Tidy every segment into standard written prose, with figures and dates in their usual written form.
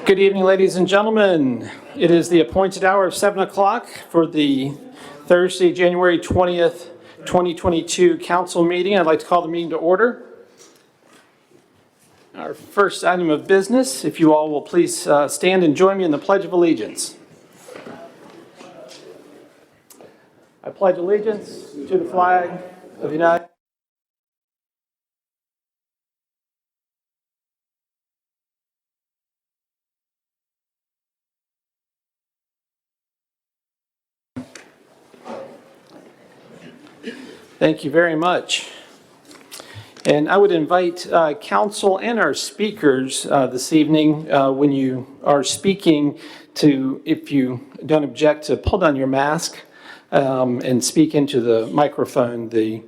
Good evening, ladies and gentlemen. It is the appointed hour of 7 o'clock for the Thursday, January 20th, 2022 council meeting. I'd like to call the meeting to order. Our first item of business, if you all will please stand and join me in the Pledge of Allegiance. I pledge allegiance to the flag of the United States. Thank you very much. And I would invite council and our speakers this evening, when you are speaking, to, if you don't object, to pull down your mask and speak into the microphone. The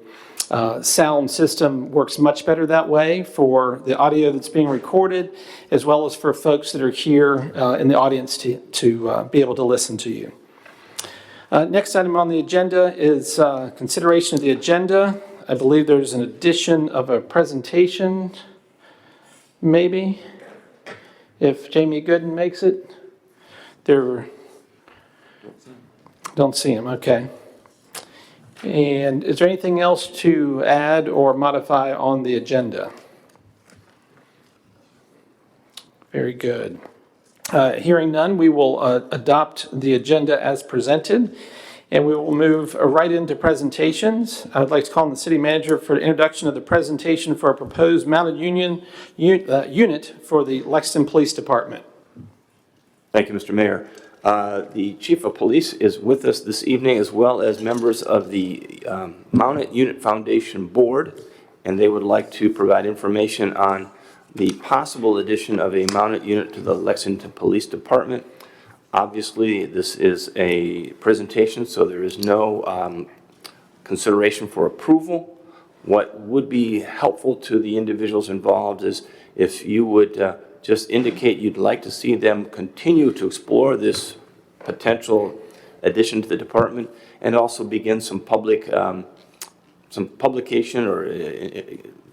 sound system works much better that way for the audio that's being recorded, as well as for folks that are here in the audience to be able to listen to you. Next item on the agenda is consideration of the agenda. I believe there's an addition of a presentation, maybe, if Jamie Gooden makes it. Don't see him, okay. And is there anything else to add or modify on the agenda? Very good. Hearing none, we will adopt the agenda as presented, and we will move right into presentations. I would like to call on the city manager for the introduction of the presentation for a proposed mounted unit for the Lexington Police Department. Thank you, Mr. Mayor. The Chief of Police is with us this evening, as well as members of the Mounted Unit Foundation Board, and they would like to provide information on the possible addition of a mounted unit to the Lexington Police Department. Obviously, this is a presentation, so there is no consideration for approval. What would be helpful to the individuals involved is if you would just indicate you'd like to see them continue to explore this potential addition to the department, and also begin some public, some publication or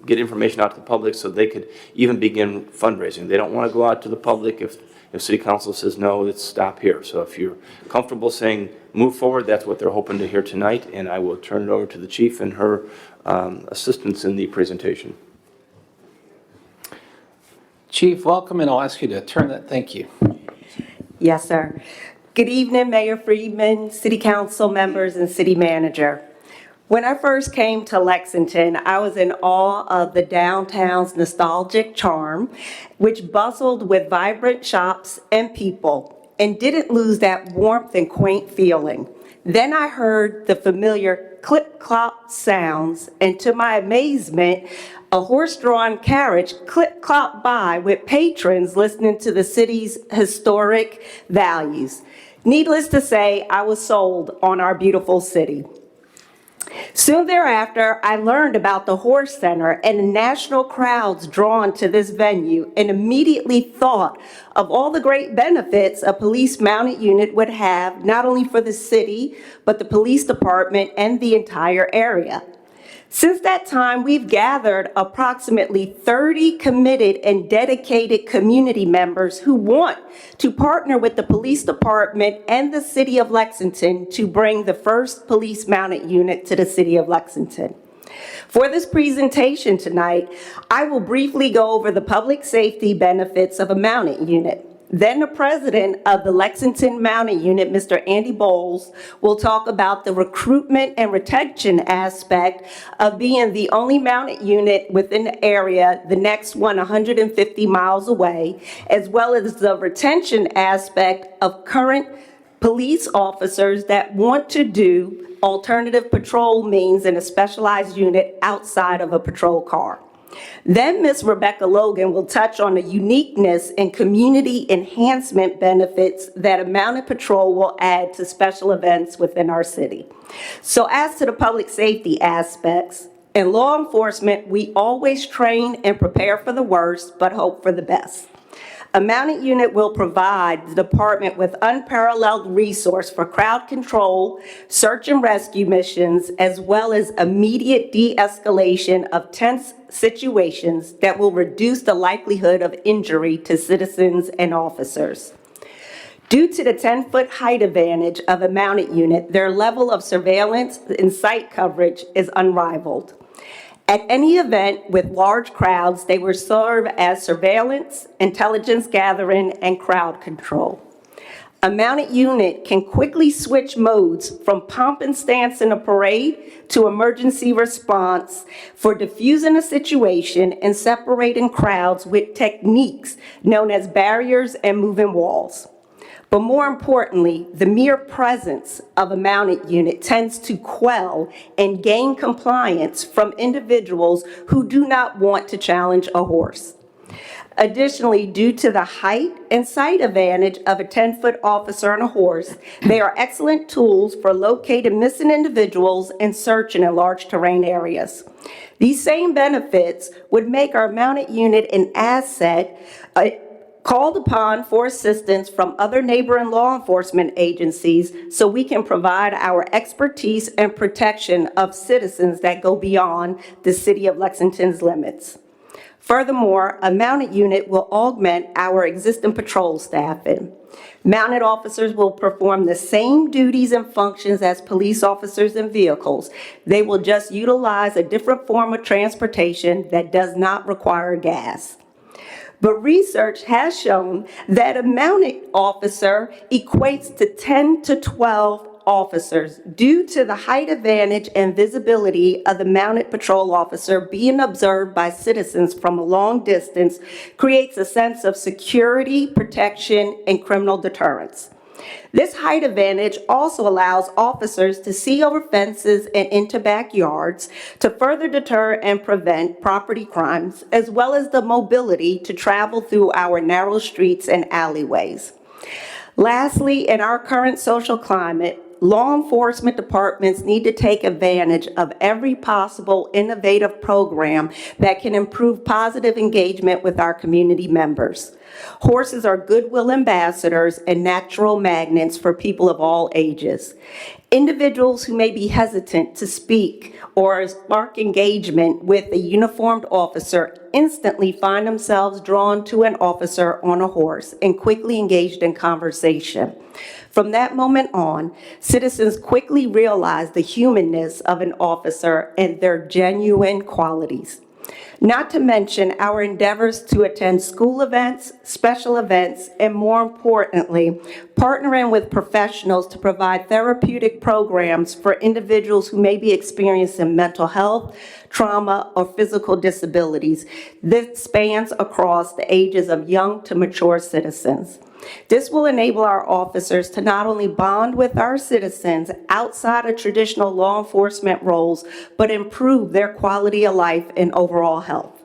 get information out to the public so they could even begin fundraising. They don't want to go out to the public if City Council says, no, let's stop here. So if you're comfortable saying move forward, that's what they're hoping to hear tonight, and I will turn it over to the Chief and her assistants in the presentation. Chief, welcome, and I'll ask you to turn that. Thank you. Yes, sir. Good evening, Mayor Friedman, City Council members, and City Manager. When I first came to Lexington, I was in awe of the downtown's nostalgic charm, which bustled with vibrant shops and people, and didn't lose that warmth and quaint feeling. Then I heard the familiar clip-clop sounds, and to my amazement, a horse-drawn carriage clip-clopped by with patrons listening to the city's historic values. Needless to say, I was sold on our beautiful city. Soon thereafter, I learned about the Horse Center and the national crowds drawn to this venue, and immediately thought of all the great benefits a police mounted unit would have, not only for the city, but the police department and the entire area. Since that time, we've gathered approximately 30 committed and dedicated community members who want to partner with the police department and the city of Lexington to bring the first police mounted unit to the city of Lexington. For this presentation tonight, I will briefly go over the public safety benefits of a mounted unit. Then the president of the Lexington Mounted Unit, Mr. Andy Bowles, will talk about the recruitment and retention aspect of being the only mounted unit within the area, the next one 150 miles away, as well as the retention aspect of current police officers that want to do alternative patrol means in a specialized unit outside of a patrol car. Then Ms. Rebecca Logan will touch on the uniqueness and community enhancement benefits that a mounted patrol will add to special events within our city. So as to the public safety aspects, in law enforcement, we always train and prepare for the worst, but hope for the best. A mounted unit will provide the department with unparalleled resource for crowd control, search and rescue missions, as well as immediate de-escalation of tense situations that will reduce the likelihood of injury to citizens and officers. Due to the 10-foot height advantage of a mounted unit, their level of surveillance and site coverage is unrivaled. At any event with large crowds, they will serve as surveillance, intelligence gathering, and crowd control. A mounted unit can quickly switch modes from pomp and stance in a parade to emergency response for diffusing a situation and separating crowds with techniques known as barriers and moving walls. But more importantly, the mere presence of a mounted unit tends to quell and gain compliance from individuals who do not want to challenge a horse. Additionally, due to the height and sight advantage of a 10-foot officer on a horse, they are excellent tools for locating missing individuals and searching in large terrain areas. These same benefits would make our mounted unit an asset called upon for assistance from other neighboring law enforcement agencies so we can provide our expertise and protection of citizens that go beyond the City of Lexington's limits. Furthermore, a mounted unit will augment our existing patrol staffing. Mounted officers will perform the same duties and functions as police officers in vehicles. They will just utilize a different form of transportation that does not require gas. But research has shown that a mounted officer equates to 10 to 12 officers due to the height advantage and visibility of the mounted patrol officer being observed by citizens from a long distance creates a sense of security, protection, and criminal deterrence. This height advantage also allows officers to see over fences and into backyards to further deter and prevent property crimes, as well as the mobility to travel through our narrow streets and alleyways. Lastly, in our current social climate, law enforcement departments need to take advantage of every possible innovative program that can improve positive engagement with our community members. Horses are goodwill ambassadors and natural magnets for people of all ages. Individuals who may be hesitant to speak or spark engagement with a uniformed officer instantly find themselves drawn to an officer on a horse and quickly engaged in conversation. From that moment on, citizens quickly realize the humanness of an officer and their genuine qualities. Not to mention our endeavors to attend school events, special events, and more importantly, partnering with professionals to provide therapeutic programs for individuals who may be experiencing mental health, trauma, or physical disabilities. This spans across the ages of young to mature citizens. This will enable our officers to not only bond with our citizens outside of traditional law enforcement roles, but improve their quality of life and overall health.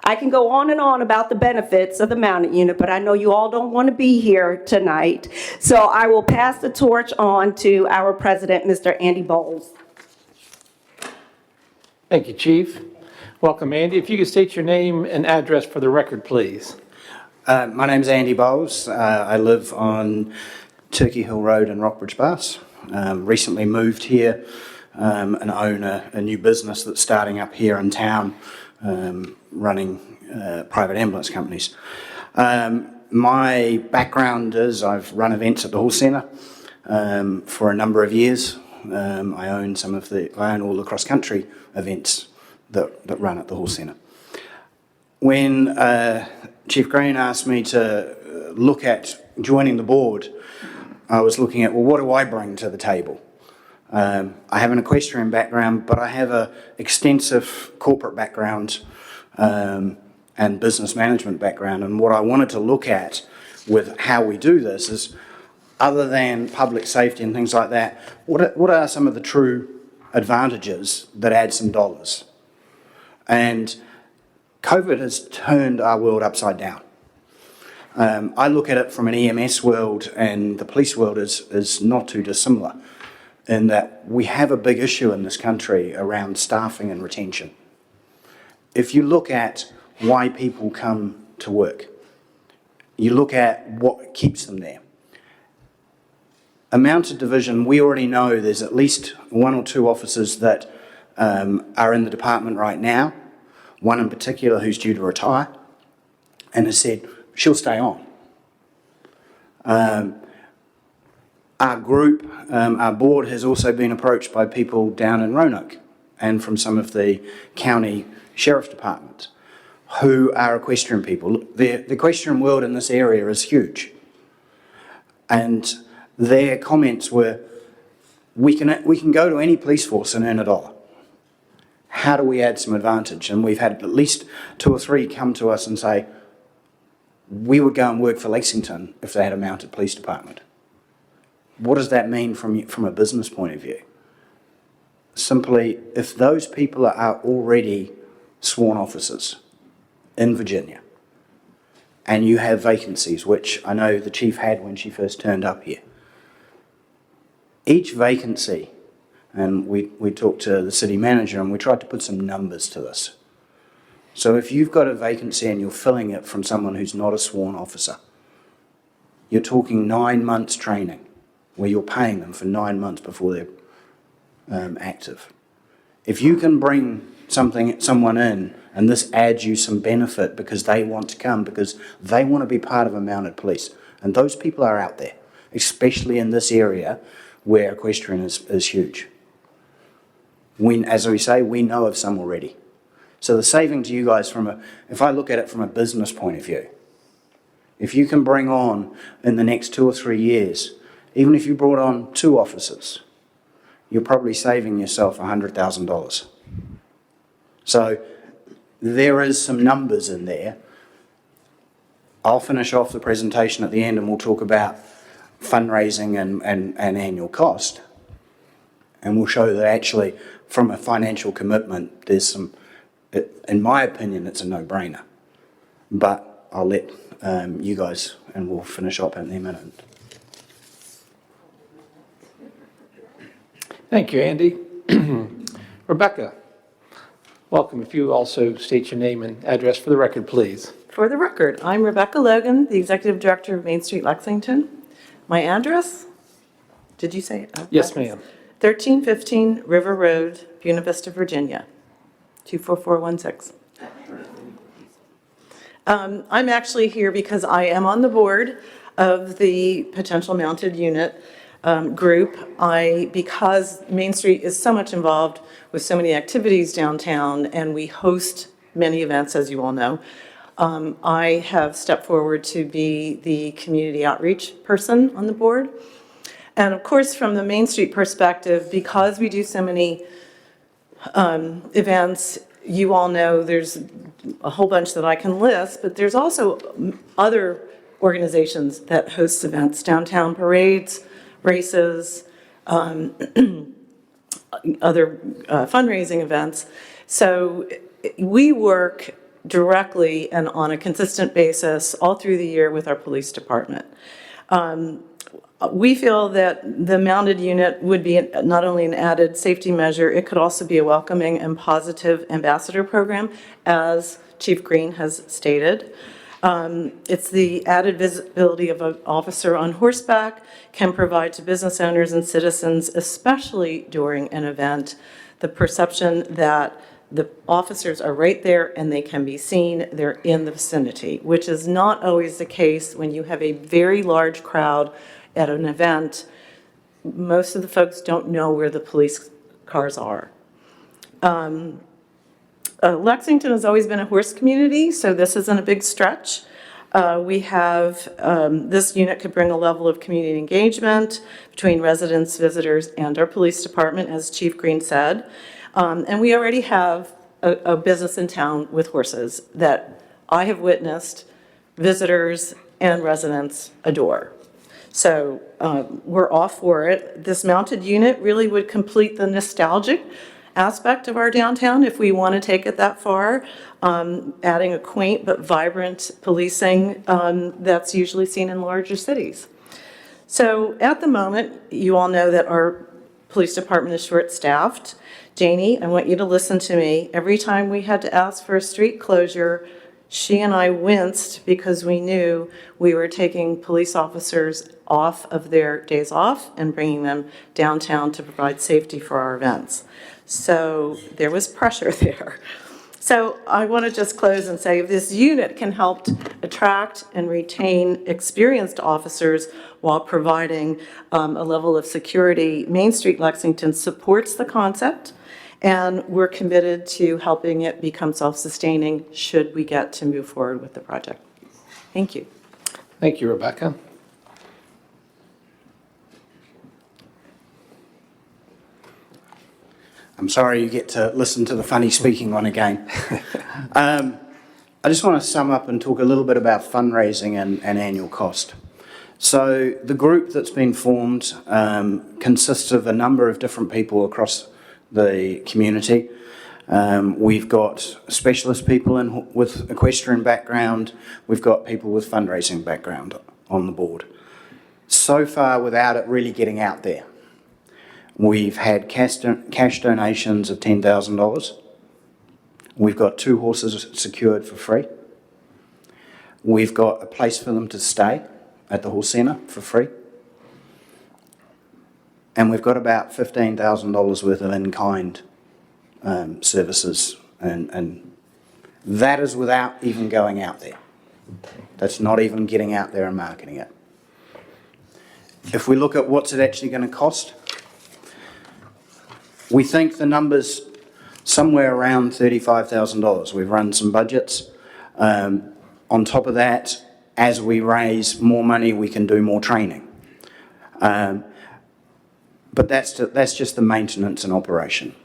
I can go on and on about the benefits of the mounted unit, but I know you all don't want to be here tonight. So I will pass the torch on to our president, Mr. Andy Bowles. Thank you, Chief. Welcome, Andy. If you could state your name and address for the record, please. My name's Andy Bowles. I live on Turkey Hill Road in Rockbridge Bus. Recently moved here and own a new business that's starting up here in town, running private ambulance companies. My background is I've run events at the Hall Centre for a number of years. I own all the cross-country events that run at the Hall Centre. When Chief Green asked me to look at joining the board, I was looking at, well, what do I bring to the table? I have an equestrian background, but I have an extensive corporate background and business management background. And what I wanted to look at with how we do this is, other than public safety and things like that, what are some of the true advantages that add some dollars? And COVID has turned our world upside down. I look at it from an EMS world, and the police world is not too dissimilar, in that we have a big issue in this country around staffing and retention. If you look at why people come to work, You look at what keeps them there. A mounted division, we already know there's at least 1 or 2 officers that are in the department right now, one in particular who's due to retire, and has said she'll stay on. Our group, our board has also been approached by people down in Roanoke and from some of the county sheriff departments who are equestrian people. The equestrian world in this area is huge. And their comments were, we can go to any police force and earn $1. How do we add some advantage? And we've had at least 2 or 3 come to us and say, we would go and work for Lexington if they had a mounted police department. What does that mean from a business point of view? Simply, if those people are already sworn officers in Virginia, and you have vacancies, which I know the chief had when she first turned up here, each vacancy, and we talked to the city manager and we tried to put some numbers to this. So if you've got a vacancy and you're filling it from someone who's not a sworn officer, you're talking 9 months training, where you're paying them for 9 months before they're active. If you can bring someone in and this adds you some benefit because they want to come, because they want to be part of a mounted police, and those people are out there, especially in this area where equestrian is huge. As we say, we know of some already. So the saving to you guys if I look at it from a business point of view, if you can bring on in the next 2 or 3 years, even if you brought on 2 officers, you're probably saving yourself $100,000. So there is some numbers in there. I'll finish off the presentation at the end and we'll talk about fundraising and annual cost. And we'll show that actually from a financial commitment, there's some, in my opinion, it's a no-brainer. But I'll let you guys, and we'll finish up in a minute. Thank you, Andy. Rebecca, welcome. If you also state your name and address for the record, please. For the record, I'm Rebecca Logan, the Executive Director of Main Street Lexington. My address, did you say it? Yes, ma'am. 1315 River Road, Buena Vista, Virginia, 24416. I'm actually here because I am on the board of the potential mounted unit group. Because Main Street is so much involved with so many activities downtown and we host many events, as you all know, I have stepped forward to be the community outreach person on the board. And of course, from the Main Street perspective, because we do so many events, you all know there's a whole bunch that I can list, but there's also other organizations that host events, downtown parades, races, other fundraising events. So we work directly and on a consistent basis all through the year with our police department. We feel that the mounted unit would be not only an added safety measure, it could also be a welcoming and positive ambassador program, as Chief Green has stated. It's the added visibility of an officer on horseback can provide to business owners and citizens, especially during an event, the perception that the officers are right there and they can be seen, they're in the vicinity, which is not always the case when you have a very large crowd at an event. Most of the folks don't know where the police cars are. Lexington has always been a horse community, so this isn't a big stretch. We have, this unit could bring a level of community engagement between residents, visitors, and our police department, as Chief Green said. And we already have a business in town with horses that I have witnessed visitors and residents adore. So we're all for it. This mounted unit really would complete the nostalgic aspect of our downtown if we want to take it that far, adding a quaint but vibrant policing that's usually seen in larger cities. So at the moment, you all know that our police department is short-staffed. Janie, I want you to listen to me. Every time we had to ask for a street closure, She and I winced because we knew we were taking police officers off of their days off and bringing them downtown to provide safety for our events. So there was pressure there. So I want to just close and say, if this unit can help attract and retain experienced officers while providing a level of security, Main Street Lexington supports the concept, and we're committed to helping it become self-sustaining should we get to move forward with the project. Thank you. Thank you, Rebecca. I'm sorry you get to listen to the funny speaking one again. I just want to sum up and talk a little bit about fundraising and annual cost. So the group that's been formed consists of a number of different people across the community. We've got specialist people with equestrian background. We've got people with fundraising background on the board. So far, without it really getting out there, we've had cash donations of $10,000. We've got 2 horses secured for free. We've got a place for them to stay at the horse centre for free. And we've got about $15,000 worth of in-kind services. And that is without even going out there. That's not even getting out there and marketing it. If we look at what's it actually going to cost, we think the number's somewhere around $35,000. We've run some budgets. On top of that, as we raise more money, we can do more training. But that's just the maintenance and operation.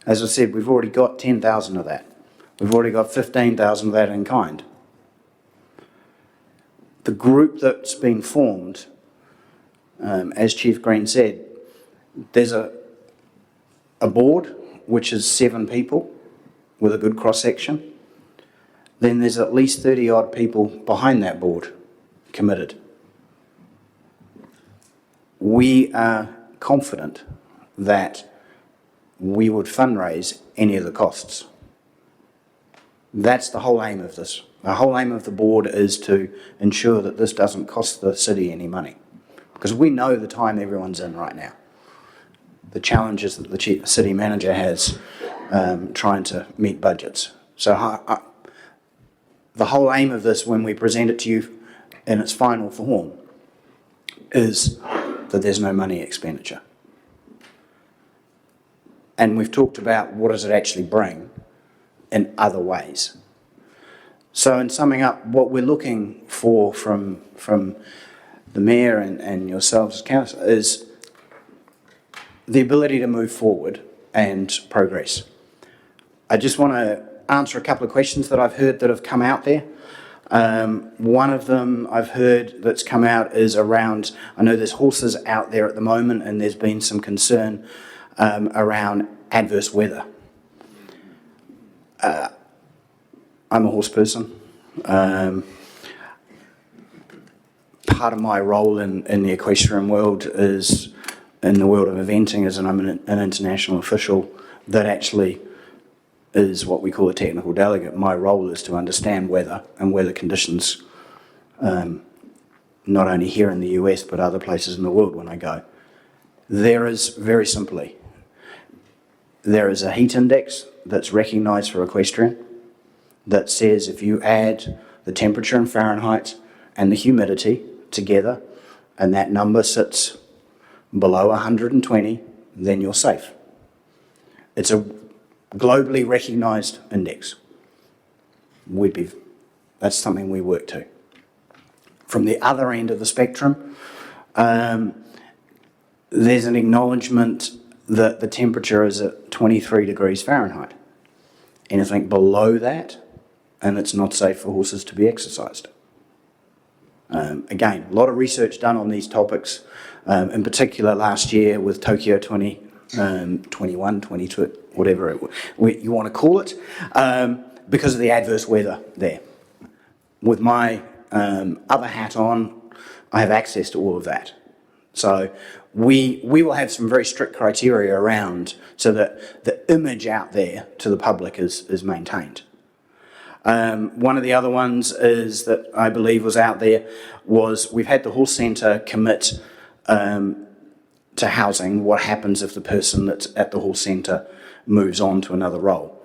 As I said, we've already got 10,000 of that. We've already got 15,000 of that in kind. The group that's been formed, as Chief Green said, there's a board, which is 7 people with a good cross-section. Then there's at least 30-odd people behind that board committed. We are confident that we would fundraise any of the costs. That's the whole aim of this. The whole aim of the board is to ensure that this doesn't cost the city any money. Because we know the time everyone's in right now. The challenges that the city manager has trying to meet budgets. So the whole aim of this, when we present it to you in its final form, is that there's no money expenditure. And we've talked about what does it actually bring in other ways. So in summing up, what we're looking for from the Mayor and yourselves as council is the ability to move forward and progress. I just want to answer a couple of questions that I've heard that have come out there. One of them I've heard that's come out is around, I know there's horses out there at the moment and there's been some concern around adverse weather. I'm a horse person. Part of my role in the equestrian world is, in the world of eventing, is I'm an international official that actually is what we call a technical delegate. My role is to understand weather and weather conditions, not only here in the US, but other places in the world when I go. There is, very simply, there is a heat index that's recognised for equestrian that says if you add the temperature in Fahrenheit and the humidity together, and that number sits below 120, then you're safe. It's a globally recognised index. That's something we work to. From the other end of the spectrum, there's an acknowledgement that the temperature is at 23 degrees Fahrenheit. Anything below that, and it's not safe for horses to be exercised. Again, a lot of research done on these topics, in particular last year with Tokyo 2021, 22, whatever you want to call it, because of the adverse weather there. With my other hat on, I have access to all of that. So we will have some very strict criteria around so that the image out there to the public is maintained. One of the other ones is that I believe was out there was we've had the horse centre commit to housing. What happens if the person that's at the horse centre moves on to another role?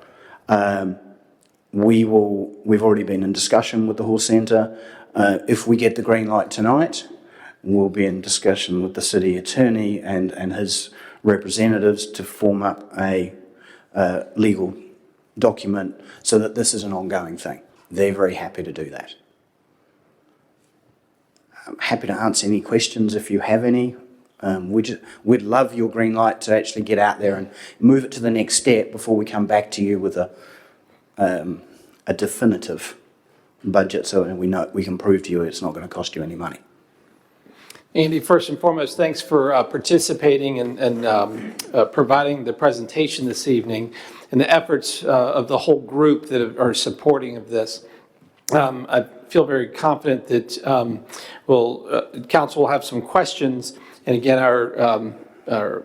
We've already been in discussion with the horse centre. If we get the green light tonight, we'll be in discussion with the city attorney and his representatives to form up a legal document so that this is an ongoing thing. They're very happy to do that. I'm happy to answer any questions if you have any. We'd love your green light to actually get out there and move it to the next step before we come back to you with a definitive budget, so we know we can prove to you it's not going to cost you any money. Andy, first and foremost, thanks for participating and providing the presentation this evening and the efforts of the whole group that are supporting of this. I feel very confident that council will have some questions. And again, our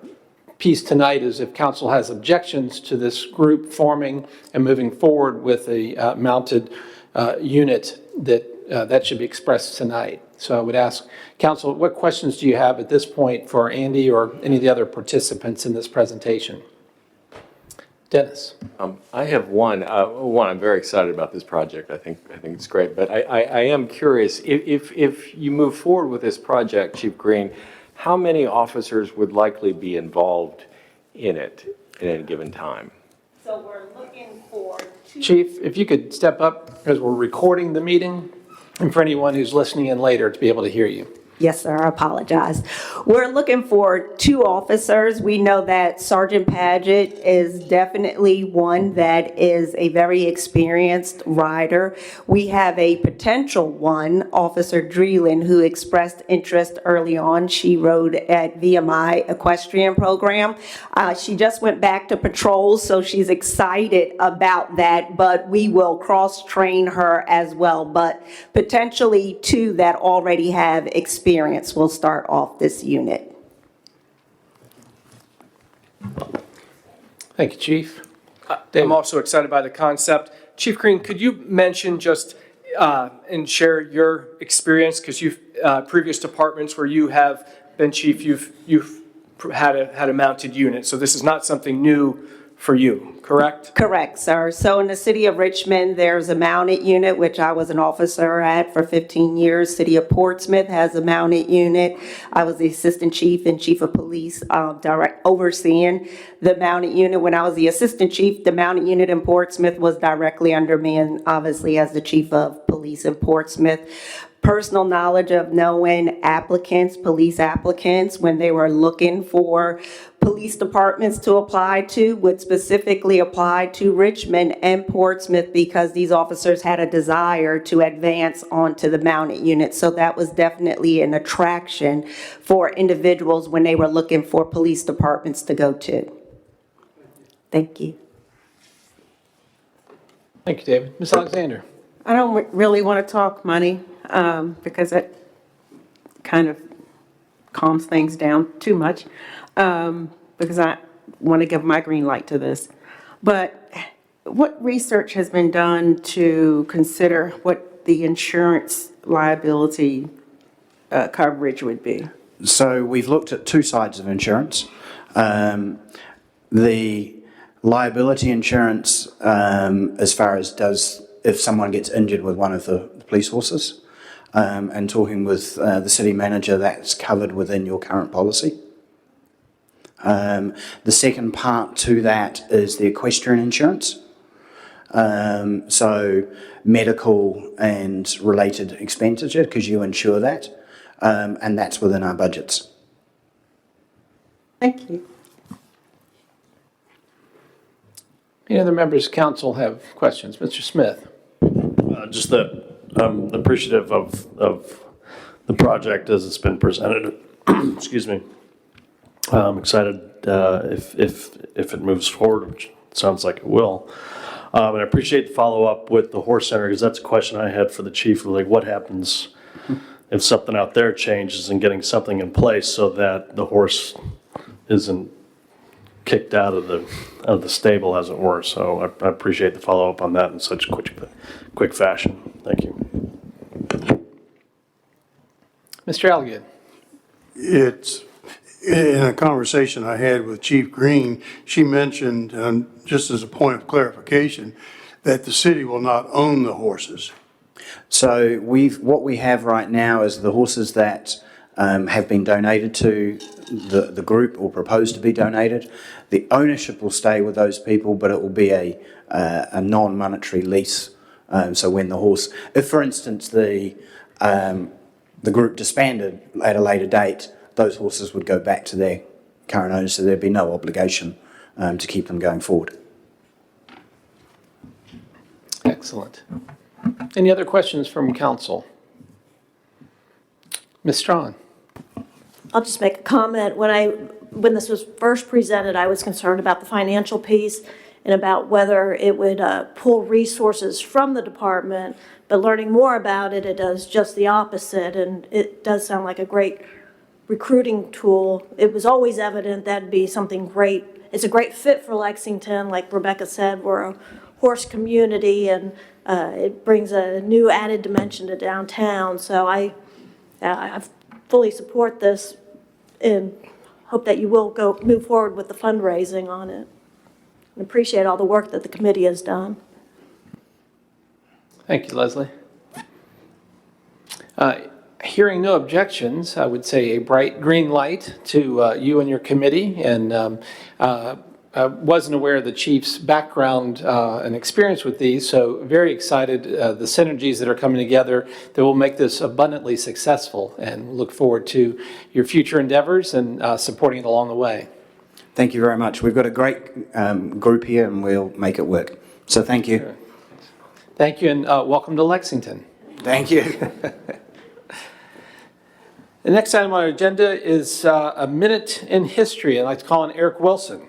piece tonight is if council has objections to this group forming and moving forward with a mounted unit, that should be expressed tonight. So I would ask council, what questions do you have at this point for Andy or any of the other participants in this presentation? Dennis. I have one. I'm very excited about this project. I think it's great. But I am curious, if you move forward with this project, Chief Green, how many officers would likely be involved in it at any given time? So we're looking for Chief, if you could step up because we're recording the meeting and for anyone who's listening in later to be able to hear you. Yes, sir, I apologize. We're looking for 2 officers. We know that Sergeant Paget is definitely one that is a very experienced rider. We have a potential one, Officer Dreeland, who expressed interest early on. She rode at VMI Equestrian Program. She just went back to patrol, so she's excited about that, but we will cross-train her as well. But potentially 2 that already have experience will start off this unit. Thank you, Chief. I'm also excited by the concept. Chief Green, could you mention just and share your experience, because you've previous departments where you have been chief, you've had a mounted unit, so this is not something new for you, correct? Correct, sir. So in the city of Richmond, there's a mounted unit, which I was an officer at for 15 years. City of Portsmouth has a mounted unit. I was the assistant chief and chief of police, overseeing the mounted unit. When I was the assistant chief, the mounted unit in Portsmouth was directly under me, and obviously as the chief of police in Portsmouth. Personal knowledge of knowing applicants, police applicants, when they were looking for police departments to apply to, would specifically apply to Richmond and Portsmouth because these officers had a desire to advance onto the mounted unit. So that was definitely an attraction for individuals when they were looking for police departments to go to. Thank you. Thank you, David. Ms. Alexander. I don't really want to talk money because it kind of calms things down too much because I want to give my green light to this. But what research has been done to consider what the insurance liability coverage would be? So we've looked at 2 sides of insurance. The liability insurance, as far as if someone gets injured with one of the police horses, and talking with the city manager, that's covered within your current policy. The second part to that is the equestrian insurance. So medical and related expenditure, because you insure that, and that's within our budgets. Thank you. Any other members of council have questions? Mr. Smith. Just that I'm appreciative of the project as it's been presented. Excuse me. I'm excited if it moves forward, which it sounds like it will. And I appreciate the follow-up with the horse center, because that's a question I had for the chief, like what happens if something out there changes and getting something in place so that the horse isn't kicked out of the stable, as it were. So I appreciate the follow-up on that in such quick fashion. Thank you. Mr. Alligood. It's, in a conversation I had with Chief Green, she mentioned, just as a point of clarification, that the city will not own the horses. So what we have right now is the horses that have been donated to the group or proposed to be donated. The ownership will stay with those people, but it will be a non-monetary lease. So when the horse, if for instance the group disbanded at a later date, those horses would go back to their current owners, so there'd be no obligation to keep them going forward. Excellent. Any other questions from council? Ms. Strawn? I'll just make a comment. When this was first presented, I was concerned about the financial piece and about whether it would pull resources from the department, but learning more about it, it does just the opposite, and it does sound like a great recruiting tool. It was always evident that'd be something great. It's a great fit for Lexington. Like Rebecca said, we're a horse community, and it brings a new added dimension to downtown. So I fully support this and hope that you will move forward with the fundraising on it. And appreciate all the work that the committee has done. Thank you, Leslie. Hearing no objections, I would say a bright green light to you and your committee. And I wasn't aware of the chief's background and experience with these, so very excited the synergies that are coming together that will make this abundantly successful, and look forward to your future endeavors and supporting it along the way. Thank you very much. We've got a great group here, and we'll make it work. So thank you. Sure. Thank you, and welcome to Lexington. Thank you. The next item on our agenda is a minute in history. I'd like to call on Eric Wilson.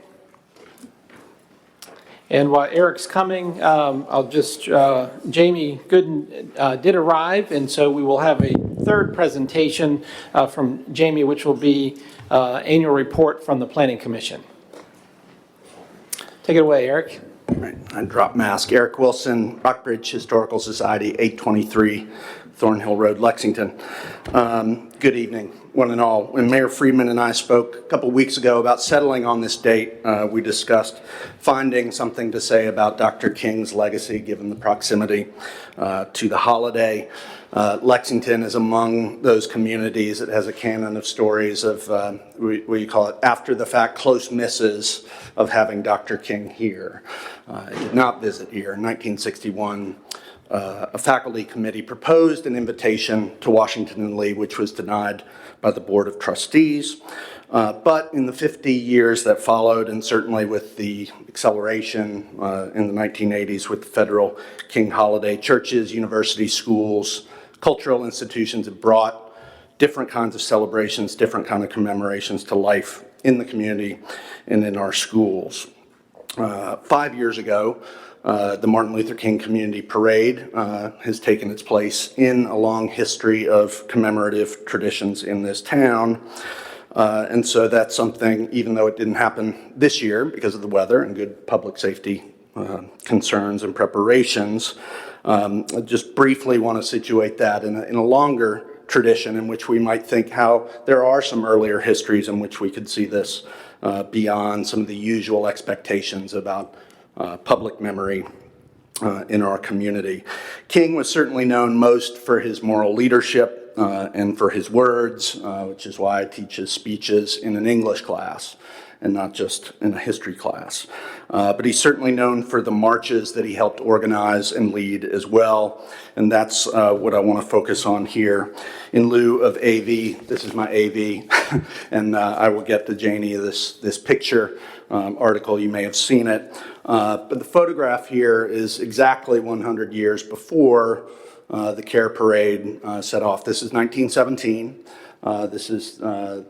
And while Eric's coming, I'll just, Jamie Gooden did arrive, and so we will have a third presentation from Jamie, which will be annual report from the Planning Commission. Take it away, Eric. Right. I drop mask. Eric Wilson, Rockbridge Historical Society, 823 Thornhill Road, Lexington. Good evening, one and all. When Mayor Friedman and I spoke a couple weeks ago about settling on this date, we discussed finding something to say about Dr. King's legacy, given the proximity to the holiday. Lexington is among those communities that has a canon of stories of, what you call it, after-the-fact close misses of having Dr. King here. I did not visit here. In 1961, a faculty committee proposed an invitation to Washington and Lee, which was denied by the Board of Trustees. But in the 50 years that followed, and certainly with the acceleration in the 1980s with the federal King holiday, churches, universities, schools, cultural institutions have brought different kinds of celebrations, different kind of commemorations to life in the community and in our schools. 5 years ago, the Martin Luther King Community Parade has taken its place in a long history of commemorative traditions in this town. And so that's something, even though it didn't happen this year because of the weather and good public safety concerns and preparations, I just briefly want to situate that in a longer tradition in which we might think how there are some earlier histories in which we could see this beyond some of the usual expectations about public memory in our community. King was certainly known most for his moral leadership and for his words, which is why I teach his speeches in an English class and not just in a history class. But he's certainly known for the marches that he helped organize and lead as well, and that's what I want to focus on here. In lieu of AV, this is my AV, and I will get to Janie this picture article. You may have seen it. But the photograph here is exactly 100 years before the Care Parade set off. This is 1917. This is, I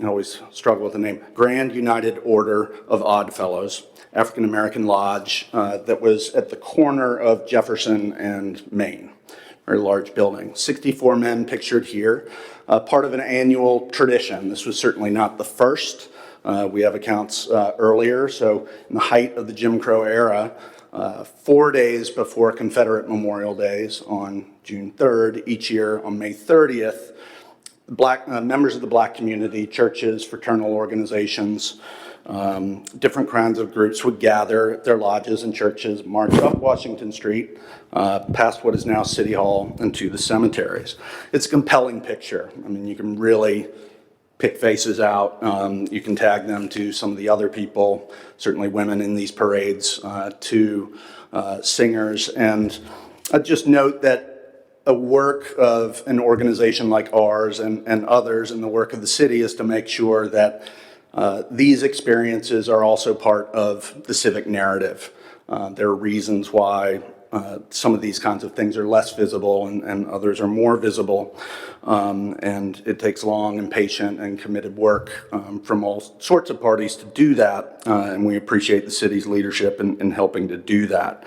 always struggle with the name, Grand United Order of Odd Fellows, African American Lodge, that was at the corner of Jefferson and Main. Very large building. 64 men pictured here, part of an annual tradition. This was certainly not the first, We have accounts earlier, so in the height of the Jim Crow era, 4 days before Confederate Memorial Days on June 3rd, each year on May 30th, members of the Black community, churches, fraternal organizations, different kinds of groups would gather at their lodges and churches, march up Washington Street, past what is now City Hall, and to the cemeteries. It's a compelling picture. I mean, you can really pick faces out. You can tag them to some of the other people, certainly women in these parades, to singers. And I'd just note that a work of an organization like ours and others in the work of the city is to make sure that these experiences are also part of the civic narrative. There are reasons why some of these kinds of things are less visible and others are more visible. And it takes long and patient and committed work from all sorts of parties to do that. And we appreciate the city's leadership in helping to do that.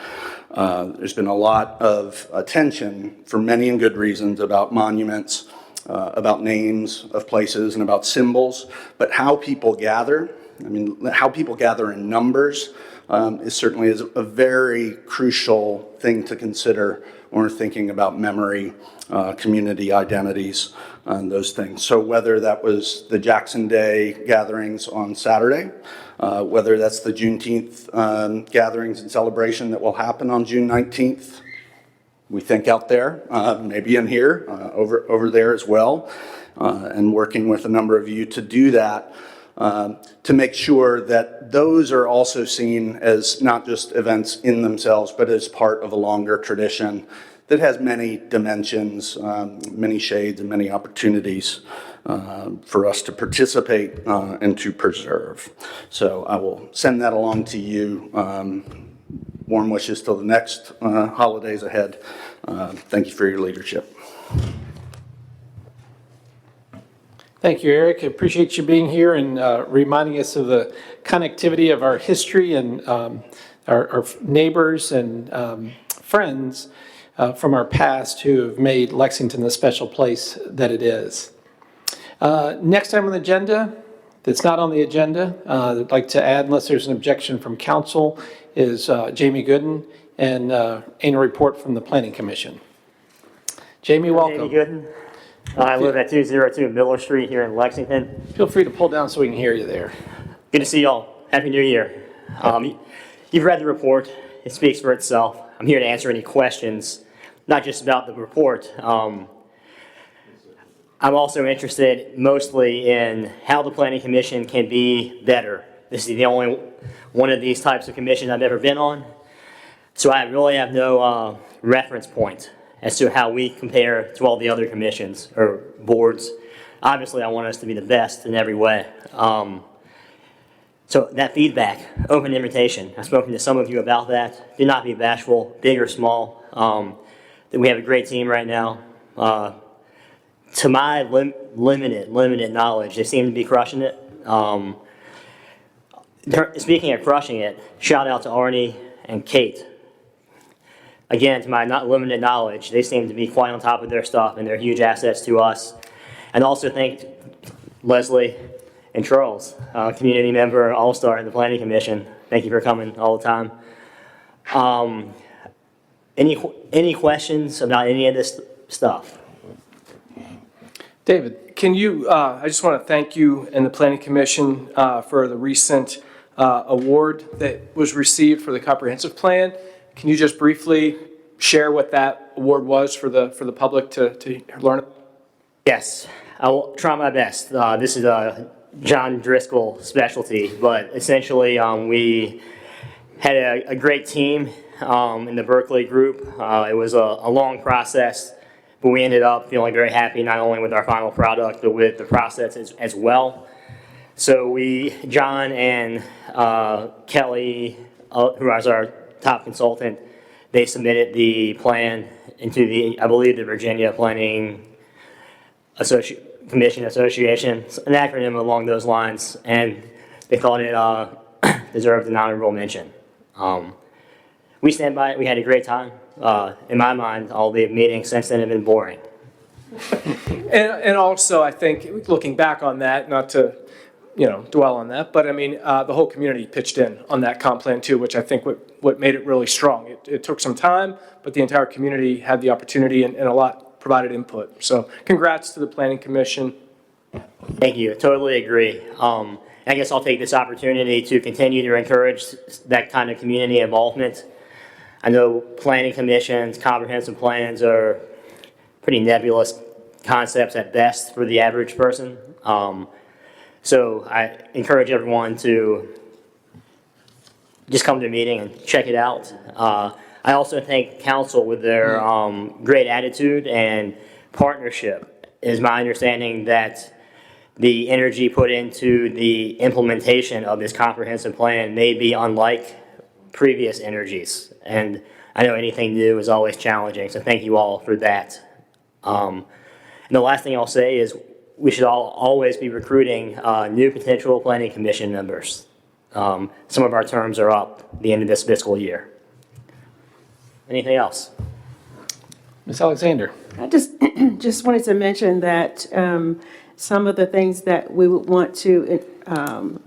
There's been a lot of attention, for many and good reasons, about monuments, about names of places, and about symbols. But how people gather, I mean, how people gather in numbers is certainly a very crucial thing to consider when we're thinking about memory, community identities, and those things. So whether that was the Jackson Day gatherings on Saturday, whether that's the Juneteenth gatherings and celebration that will happen on June 19th, we think out there, maybe in here, over there as well, and working with a number of you to do that, to make sure that those are also seen as not just events in themselves, but as part of a longer tradition that has many dimensions, many shades, and many opportunities for us to participate and to preserve. So I will send that along to you. Warm wishes till the next holidays ahead. Thank you for your leadership. Thank you, Eric. I appreciate you being here and reminding us of the connectivity of our history and our neighbors and friends from our past who have made Lexington the special place that it is. Next item on the agenda, that's not on the agenda, I'd like to add, unless there's an objection from council, is Jamie Gooden and annual report from the Planning Commission. Jamie, welcome. Jamie Gooden. I live at 202 Miller Street here in Lexington. Feel free to pull down so we can hear you there. Good to see y'all. Happy New Year. You've read the report. It speaks for itself. I'm here to answer any questions, not just about the report. I'm also interested mostly in how the Planning Commission can be better. This is the only one of these types of commissions I've ever been on. So I really have no reference point as to how we compare to all the other commissions or boards. Obviously, I want us to be the best in every way. So that feedback, open invitation. I've spoken to some of you about that. Do not be bashful, big or small. That we have a great team right now. To my limited knowledge, they seem to be crushing it. Speaking of crushing it, shout out to Arnie and Kate. Again, to my not limited knowledge, they seem to be quite on top of their stuff and they're huge assets to us. And also thank Leslie and Charles, community member, all-star in the Planning Commission. Thank you for coming all the time. Any questions about any of this stuff? David, can you, I just want to thank you and the Planning Commission for the recent award that was received for the comprehensive plan. Can you just briefly share what that award was for the public to learn? Yes, I will try my best. This is a John Driscoll specialty, but essentially we had a great team in the Berkeley group. It was a long process, but we ended up feeling very happy not only with our final product, but with the process as well. So John and Kelly, who was our top consultant, they submitted the plan into I believe, the Virginia Planning Commission Association, an acronym along those lines, and they thought it deserved an honorable mention. We stand by it. We had a great time. In my mind, all the meetings since then have been boring. And also, I think, looking back on that, not to dwell on that, but I mean, the whole community pitched in on that comp plan too, which I think what made it really strong. It took some time, but the entire community had the opportunity and a lot provided input. So congrats to the Planning Commission. Thank you. Totally agree. I guess I'll take this opportunity to continue to encourage that kind of community involvement. I know planning commissions, comprehensive plans are pretty nebulous concepts at best for the average person. So I encourage everyone to just come to a meeting and check it out. I also thank council with their great attitude and partnership. It is my understanding that the energy put into the implementation of this comprehensive plan may be unlike previous energies. And I know anything new is always challenging, so thank you all for that. And the last thing I'll say is we should always be recruiting new potential planning commission members. Some of our terms are up at the end of this fiscal year. Anything else? Ms. Alexander? I just wanted to mention that some of the things that we would want to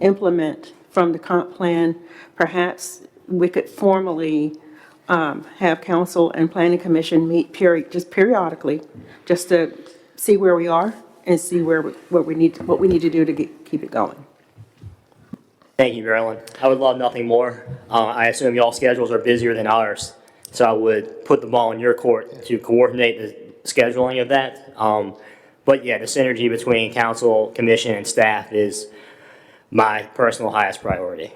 implement from the comp plan, perhaps we could formally have council and planning commission meet periodically, just to see where we are and see what we need to do to keep it going. Thank you, Marilyn. I would love nothing more. I assume y'all schedules are busier than ours, so I would put the ball in your court to coordinate the scheduling of that. But yeah, the synergy between council, commission, and staff is my personal highest priority.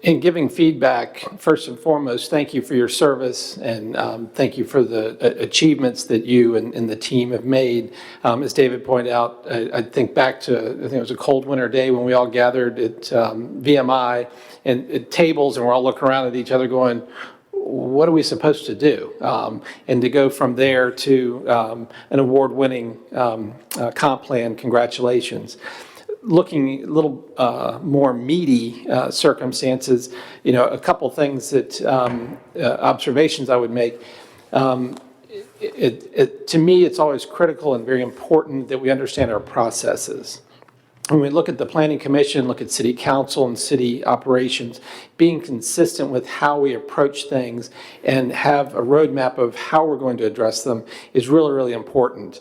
In giving feedback, first and foremost, thank you for your service and thank you for the achievements that you and the team have made. As David pointed out, I think back to, I think it was a cold winter day when we all gathered at VMI and at tables and we're all looking around at each other going, what are we supposed to do? And to go from there to an award-winning comp plan, congratulations. Looking a little more meaty circumstances, a couple things that, observations I would make. To me, it's always critical and very important that we understand our processes. When we look at the Planning Commission, look at City Council and city operations, being consistent with how we approach things and have a roadmap of how we're going to address them is really, really important.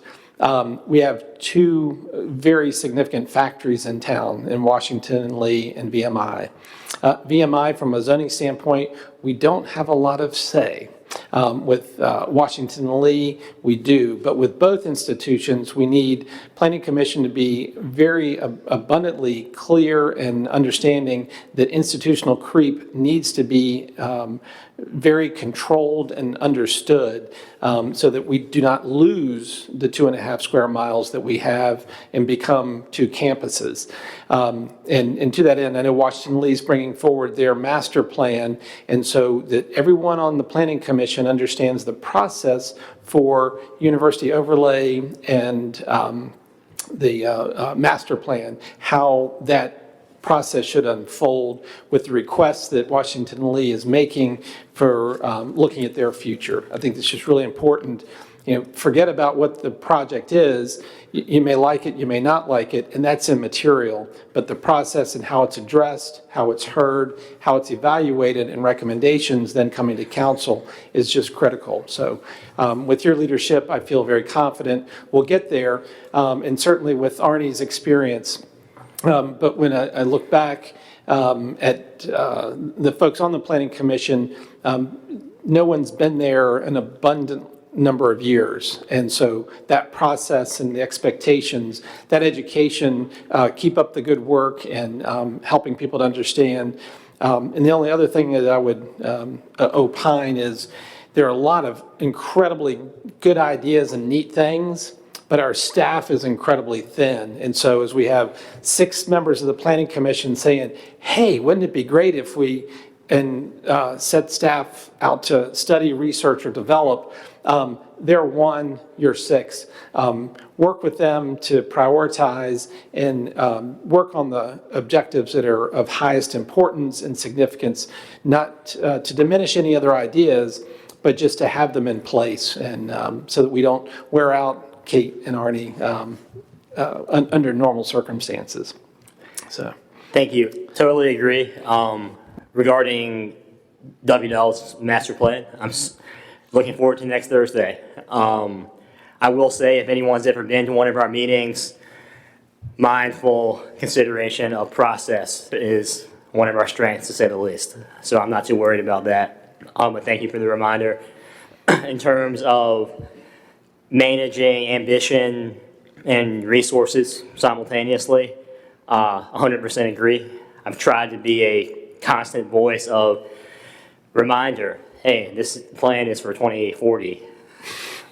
We have two very significant factories in town, in Washington and Lee and VMI. VMI, from a zoning standpoint, we don't have a lot of say. With Washington and Lee, we do, but with both institutions, we need Planning Commission to be very abundantly clear and understanding that institutional creep needs to be very controlled and understood so that we do not lose the 2.5 square miles that we have and become two campuses. And to that end, I know Washington Lee is bringing forward their master plan, and so that everyone on the Planning Commission understands the process for university overlay and the master plan, how that process should unfold with the requests that Washington Lee is making for looking at their future. I think it's just really important. Forget about what the project is. You may like it, you may not like it, and that's immaterial. But the process and how it's addressed, how it's heard, how it's evaluated, and recommendations then coming to council is just critical. So with your leadership, I feel very confident we'll get there, and certainly with Arnie's experience. But when I look back at the folks on the Planning Commission, no one's been there an abundant number of years. And so that process and the expectations, that education, keep up the good work and helping people to understand. And the only other thing that I would opine is there are a lot of incredibly good ideas and neat things, but our staff is incredibly thin. And so as we have 6 members of the Planning Commission saying, hey, wouldn't it be great if we set staff out to study, research, or develop, they're 1, you're 6. Work with them to prioritize and work on the objectives that are of highest importance and significance, not to diminish any other ideas, but just to have them in place and so that we don't wear out Kate and Arnie under normal circumstances. So, Thank you. Totally agree. Regarding WNL's master plan, I'm looking forward to next Thursday. I will say, if anyone's ever been to one of our meetings, mindful consideration of process is one of our strengths, to say the least. So I'm not too worried about that. But thank you for the reminder. In terms of managing ambition and resources simultaneously, 100% agree. I've tried to be a constant voice of reminder, hey, this plan is for 2040.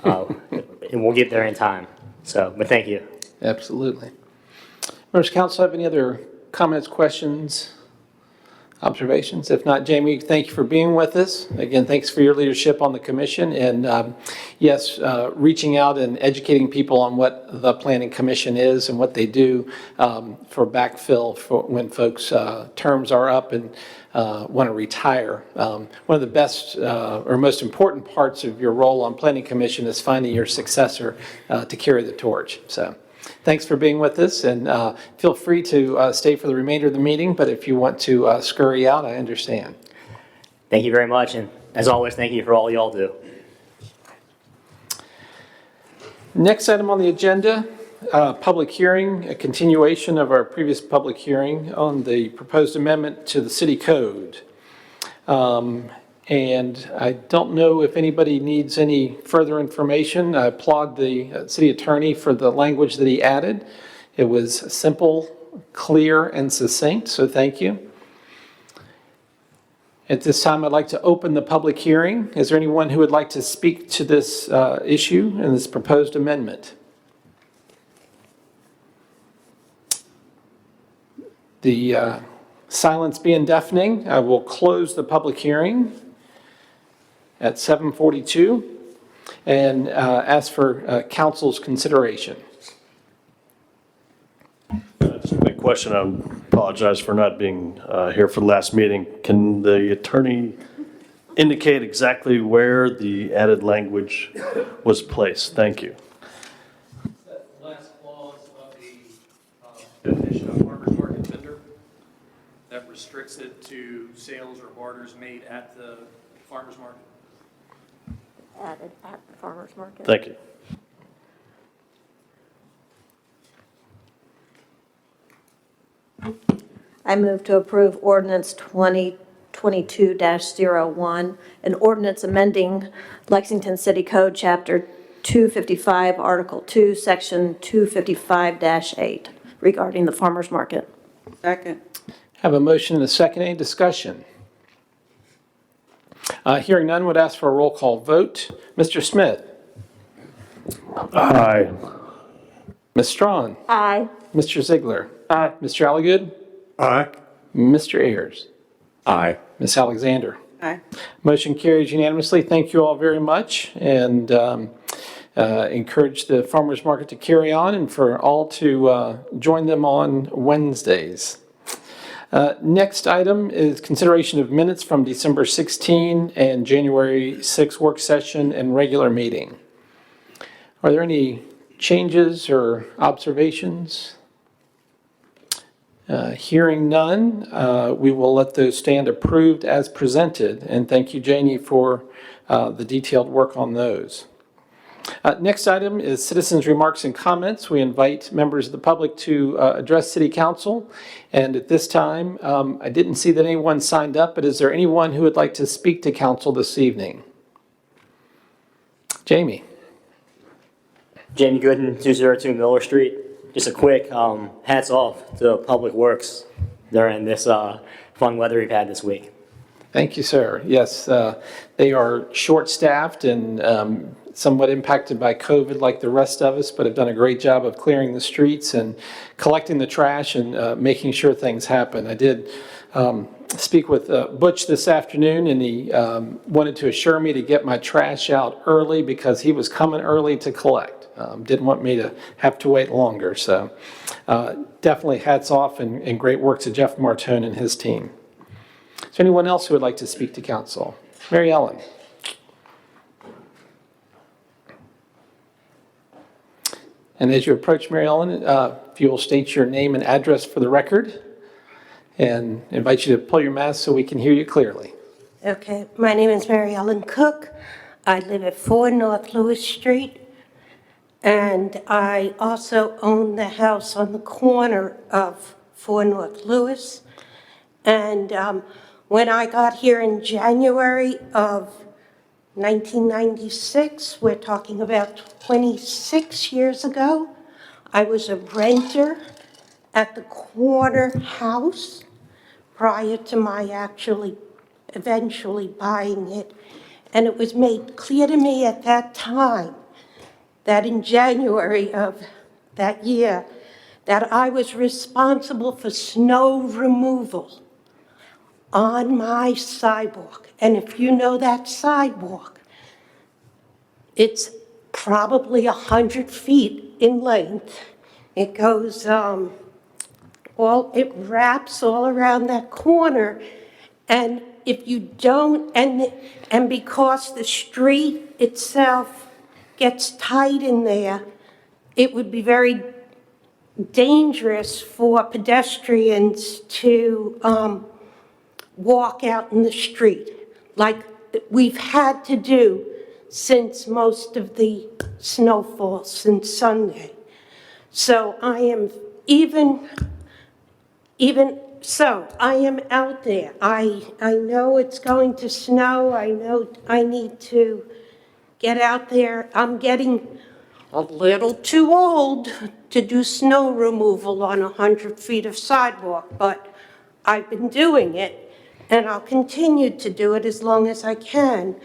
And we'll get there in time. So, but thank you. absolutely. Members of council have any other comments, questions, observations? If not, Jamie, thank you for being with us. Again, thanks for your leadership on the commission. And yes, reaching out and educating people on what the Planning Commission is and what they do for backfill for when folks' terms are up and want to retire. One of the best or most important parts of your role on Planning Commission is finding your successor to carry the torch. So thanks for being with us, and feel free to stay for the remainder of the meeting, but if you want to scurry out, I understand. Thank you very much. And as always, thank you for all y'all do. Next item on the agenda, public hearing, a continuation of our previous public hearing on the proposed amendment to the city code. And I don't know if anybody needs any further information. I applaud the city attorney for the language that he added. It was simple, clear, and succinct, so thank you. At this time, I'd like to open the public hearing. Is there anyone who would like to speak to this issue and this proposed amendment? The silence being deafening, I will close the public hearing at 7:42 and ask for council's consideration. Just a quick question. I apologize for not being here for the last meeting. Can the attorney indicate exactly where the added language was placed? Thank you. That last clause of the definition of farmer's market vendor that restricts it to sales or barters made at the farmer's market. Added at the farmer's market. Thank you. I move to approve ordinance 2022-01, an ordinance amending Lexington City Code, Chapter 255, Article 2, Section 255-8, regarding the farmer's market. Second. Have a motion and a second. Any discussion? Hearing none, would ask for a roll call vote. Mr. Smith? Aye. Ms. Strawn? Aye. Mr. Ziegler? Aye. Mr. Alligood? Aye. Mr. Ayers? Aye. Ms. Alexander? Aye. Motion carries unanimously. Thank you all very much, and encourage the farmers market to carry on and for all to join them on Wednesdays. Next item is consideration of minutes from December 16 and January 6 work session and regular meeting. Are there any changes or observations? Hearing none, we will let those stand approved as presented, and thank you, Janie, for the detailed work on those. Next item is citizens' remarks and comments. We invite members of the public to address City Council, and at this time, I didn't see that anyone signed up, but is there anyone who would like to speak to Council this evening? Jamie. Jamie Gooden, 202 Miller Street. Just a quick hats off to Public Works during this fun weather we've had this week. Thank you, sir. Yes, they are short-staffed and somewhat impacted by COVID like the rest of us, but have done a great job of clearing the streets and collecting the trash and making sure things happen. I did speak with Butch this afternoon, and he wanted to assure me to get my trash out early because he was coming early to collect. Didn't want me to have to wait longer. So definitely hats off and great work to Jeff Martone and his team. Is there anyone else who would like to speak to council? Mary Ellen. And as you approach Mary Ellen, if you will state your name and address for the record, and invite you to pull your mask so we can hear you clearly. Okay, my name is Mary Ellen Cook. I live at 4 North Lewis Street, and I also own the house on the corner of 4 North Lewis. And when I got here in January of 1996, we're talking about 26 years ago, I was a renter at the corner house prior to my eventually buying it. And it was made clear to me at that time that in January of that year, that I was responsible for snow removal on my sidewalk. And if you know that sidewalk, it's probably 100 feet in length. It goes, it wraps all around that corner. And if you don't, and because the street itself gets tight in there, it would be very dangerous for pedestrians to walk out in the street, like we've had to do since most of the snowfall since Sunday. So I am so I am out there. I know it's going to snow. I know I need to get out there. I'm getting a little too old to do snow removal on 100 feet of sidewalk, but I've been doing it, and I'll continue to do it as long as I can.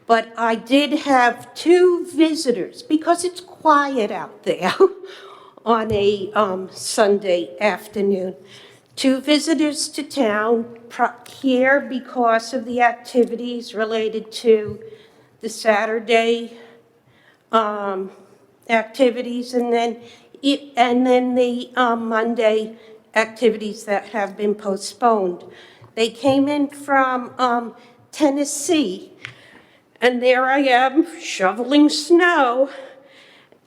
But I did have 2 visitors, because it's quiet out there on a Sunday afternoon. 2 visitors to town here because of the activities related to the Saturday activities, and then the Monday activities that have been postponed. They came in from Tennessee, and there I am shoveling snow,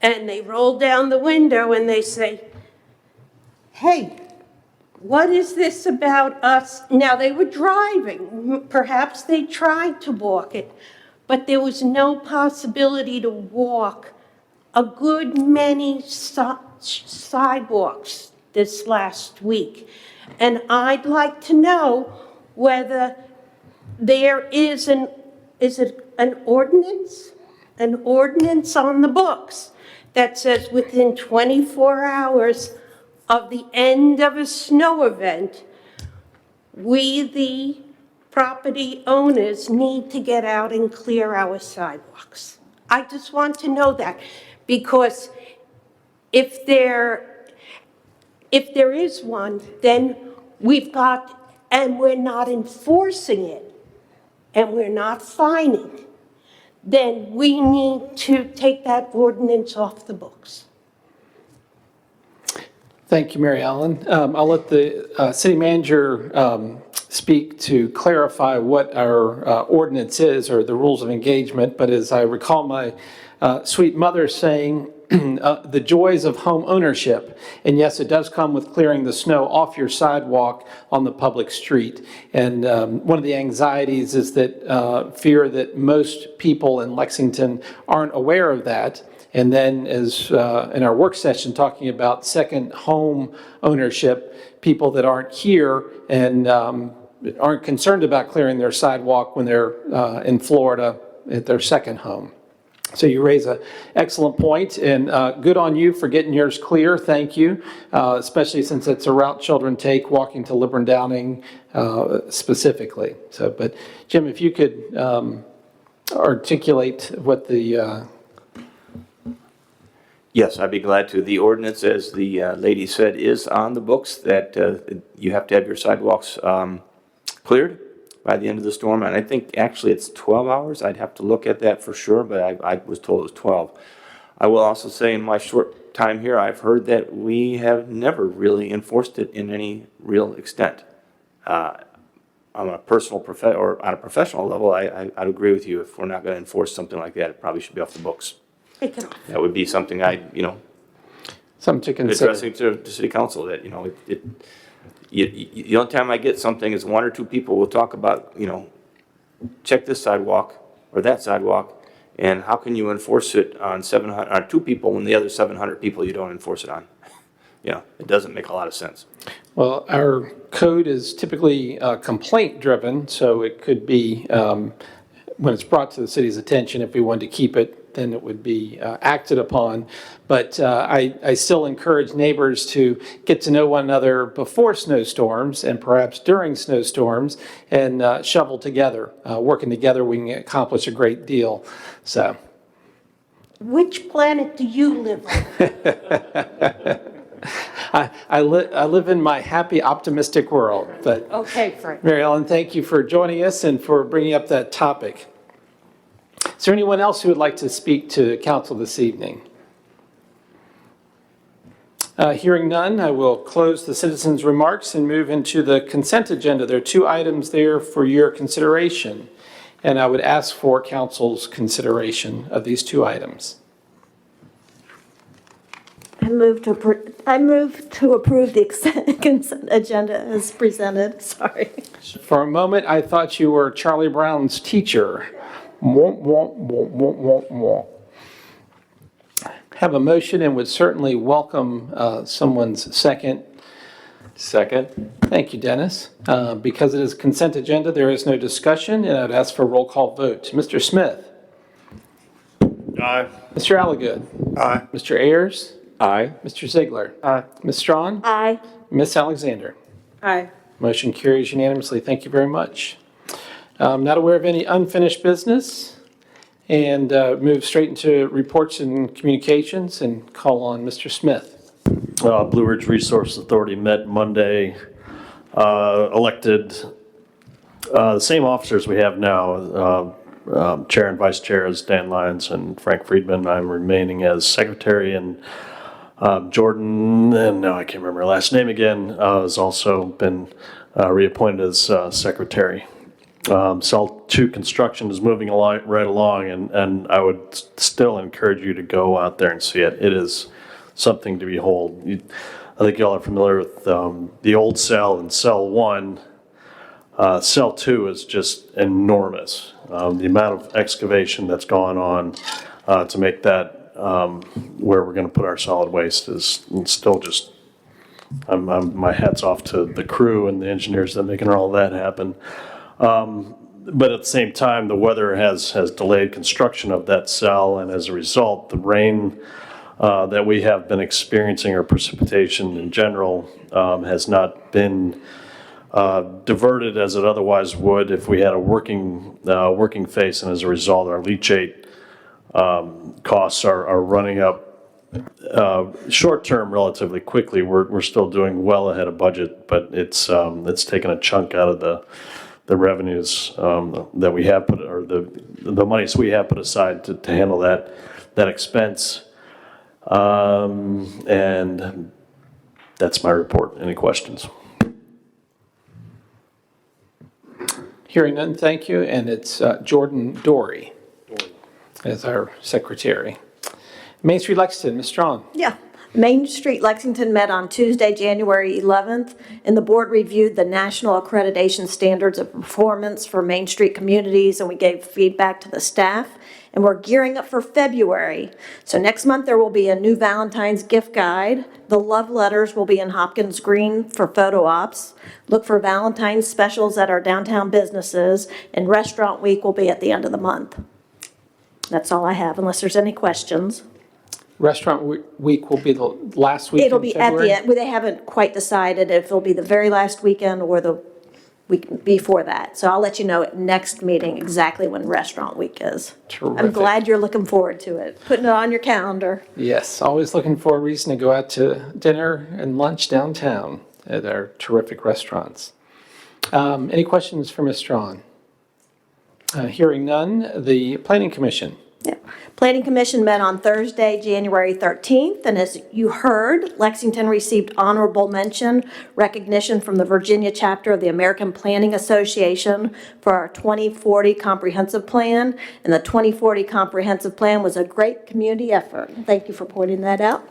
and they roll down the window and they say, "Hey, what is this about us?" Now, they were driving. Perhaps they tried to walk it, but there was no possibility to walk a good many sidewalks this last week. And I'd like to know whether there is an ordinance on the books that says within 24 hours of the end of a snow event, we, the property owners, need to get out and clear our sidewalks. I just want to know that, because if there is one, then we've got, and we're not enforcing it, and we're not fining, then we need to take that ordinance off the books. Thank you, Mary Ellen. I'll let the city manager speak to clarify what our ordinance is, or the rules of engagement. But as I recall my sweet mother saying, the joys of home ownership. And yes, it does come with clearing the snow off your sidewalk on the public street. And one of the anxieties is that fear that most people in Lexington aren't aware of that. And then, as in our work session talking about second home ownership, people that aren't here and aren't concerned about clearing their sidewalk when they're in Florida at their second home. So you raise an excellent point, and good on you for getting yours clear. Thank you, especially since it's a route children take walking to Liburn Downing specifically. So, but Jim, if you could articulate what the Yes, I'd be glad to. The ordinance, as the lady said, is on the books that you have to have your sidewalks cleared by the end of the storm. And I think actually it's 12 hours. I'd have to look at that for sure, but I was told it was 12. I will also say in my short time here, I've heard that we have never really enforced it in any real extent. On a personal or on a professional level, I'd agree with you. If we're not going to enforce something like that, it probably should be off the books. Take it off. That would be something Something to consider. addressing to city council that, the only time I get something is one or two people will talk about, check this sidewalk or that sidewalk, and how can you enforce it on 700, on two people when the other 700 people you don't enforce it on? It doesn't make a lot of sense. Well, our code is typically complaint-driven, so it could be, when it's brought to the city's attention, if we wanted to keep it, then it would be acted upon. But I still encourage neighbors to get to know one another before snowstorms and perhaps during snowstorms and shovel together. Working together, we can accomplish a great deal. So. Which planet do you live on? I live in my happy, optimistic world. But Okay, Frank. Mary Ellen, thank you for joining us and for bringing up that topic. Is there anyone else who would like to speak to council this evening? Hearing none, I will close the citizens' remarks and move into the consent agenda. There are 2 items there for your consideration, and I would ask for council's consideration of these 2 items. I move to approve the consent agenda as presented. Sorry. For a moment, I thought you were Charlie Brown's teacher. Womp, womp, womp, womp, womp, womp. Have a motion and would certainly welcome someone's second. Second? Thank you, Dennis. Because it is consent agenda, there is no discussion, and I'd ask for a roll call vote. Mr. Smith? Aye. Mr. Alligood? Aye. Mr. Ayers? Aye. Mr. Ziegler? Aye. Ms. Strawn? Aye. Ms. Alexander? Aye. Motion carries unanimously. Thank you very much. I'm not aware of any unfinished business, and move straight into reports and communications and call on Mr. Smith. Blue Ridge Resource Authority met Monday, elected the same officers we have now, Chair and Vice Chair as Dan Lyons and Frank Friedman. I'm remaining as Secretary, and Jordan, and now I can't remember her last name again, has also been reappointed as Secretary. Cell 2 construction is moving right along, and I would still encourage you to go out there and see it. It is something to behold. I think y'all are familiar with the old cell and Cell 1. Cell 2 is just enormous. The amount of excavation that's gone on to make that where we're going to put our solid waste is still just, my hat's off to the crew and the engineers that are making all that happen. But at the same time, the weather has delayed construction of that cell, and as a result, the rain that we have been experiencing, or precipitation in general, has not been diverted as it otherwise would if we had a working face, and as a result, our leachate costs are running up short-term relatively quickly. We're still doing well ahead of budget, but it's taken a chunk out of the revenues that we have put, or the monies we have put aside to handle that expense. And that's my report. Any questions? Hearing none, thank you. And it's Jordan Dory as our secretary. Main Street Lexington, Ms. Strong. Yeah. Main Street Lexington met on Tuesday, January 11th, and the board reviewed the national accreditation standards of performance for Main Street communities, and we gave feedback to the staff, and we're gearing up for February. So next month, there will be a new Valentine's gift guide. The love letters will be in Hopkins Green for photo ops. Look for Valentine's specials at our downtown businesses, and Restaurant Week will be at the end of the month. That's all I have, unless there's any questions. Restaurant Week will be the last week It'll in be February? at the end. Well, they haven't quite decided if it'll be the very last weekend or the week before that. So I'll let you know at next meeting exactly when Restaurant Week is. I'm Terrific. glad you're looking forward to it. Putting it on your calendar. Yes, always looking for a reason to go out to dinner and lunch downtown at our terrific restaurants. Any questions for Ms. Strawn? Hearing none, the Planning Commission. Yeah. Planning Commission met on Thursday, January 13th, and as you heard, Lexington received honorable mention recognition from the Virginia chapter of the American Planning Association for our 2040 Comprehensive Plan, and the 2040 Comprehensive Plan was a great community effort. Thank you for pointing that out.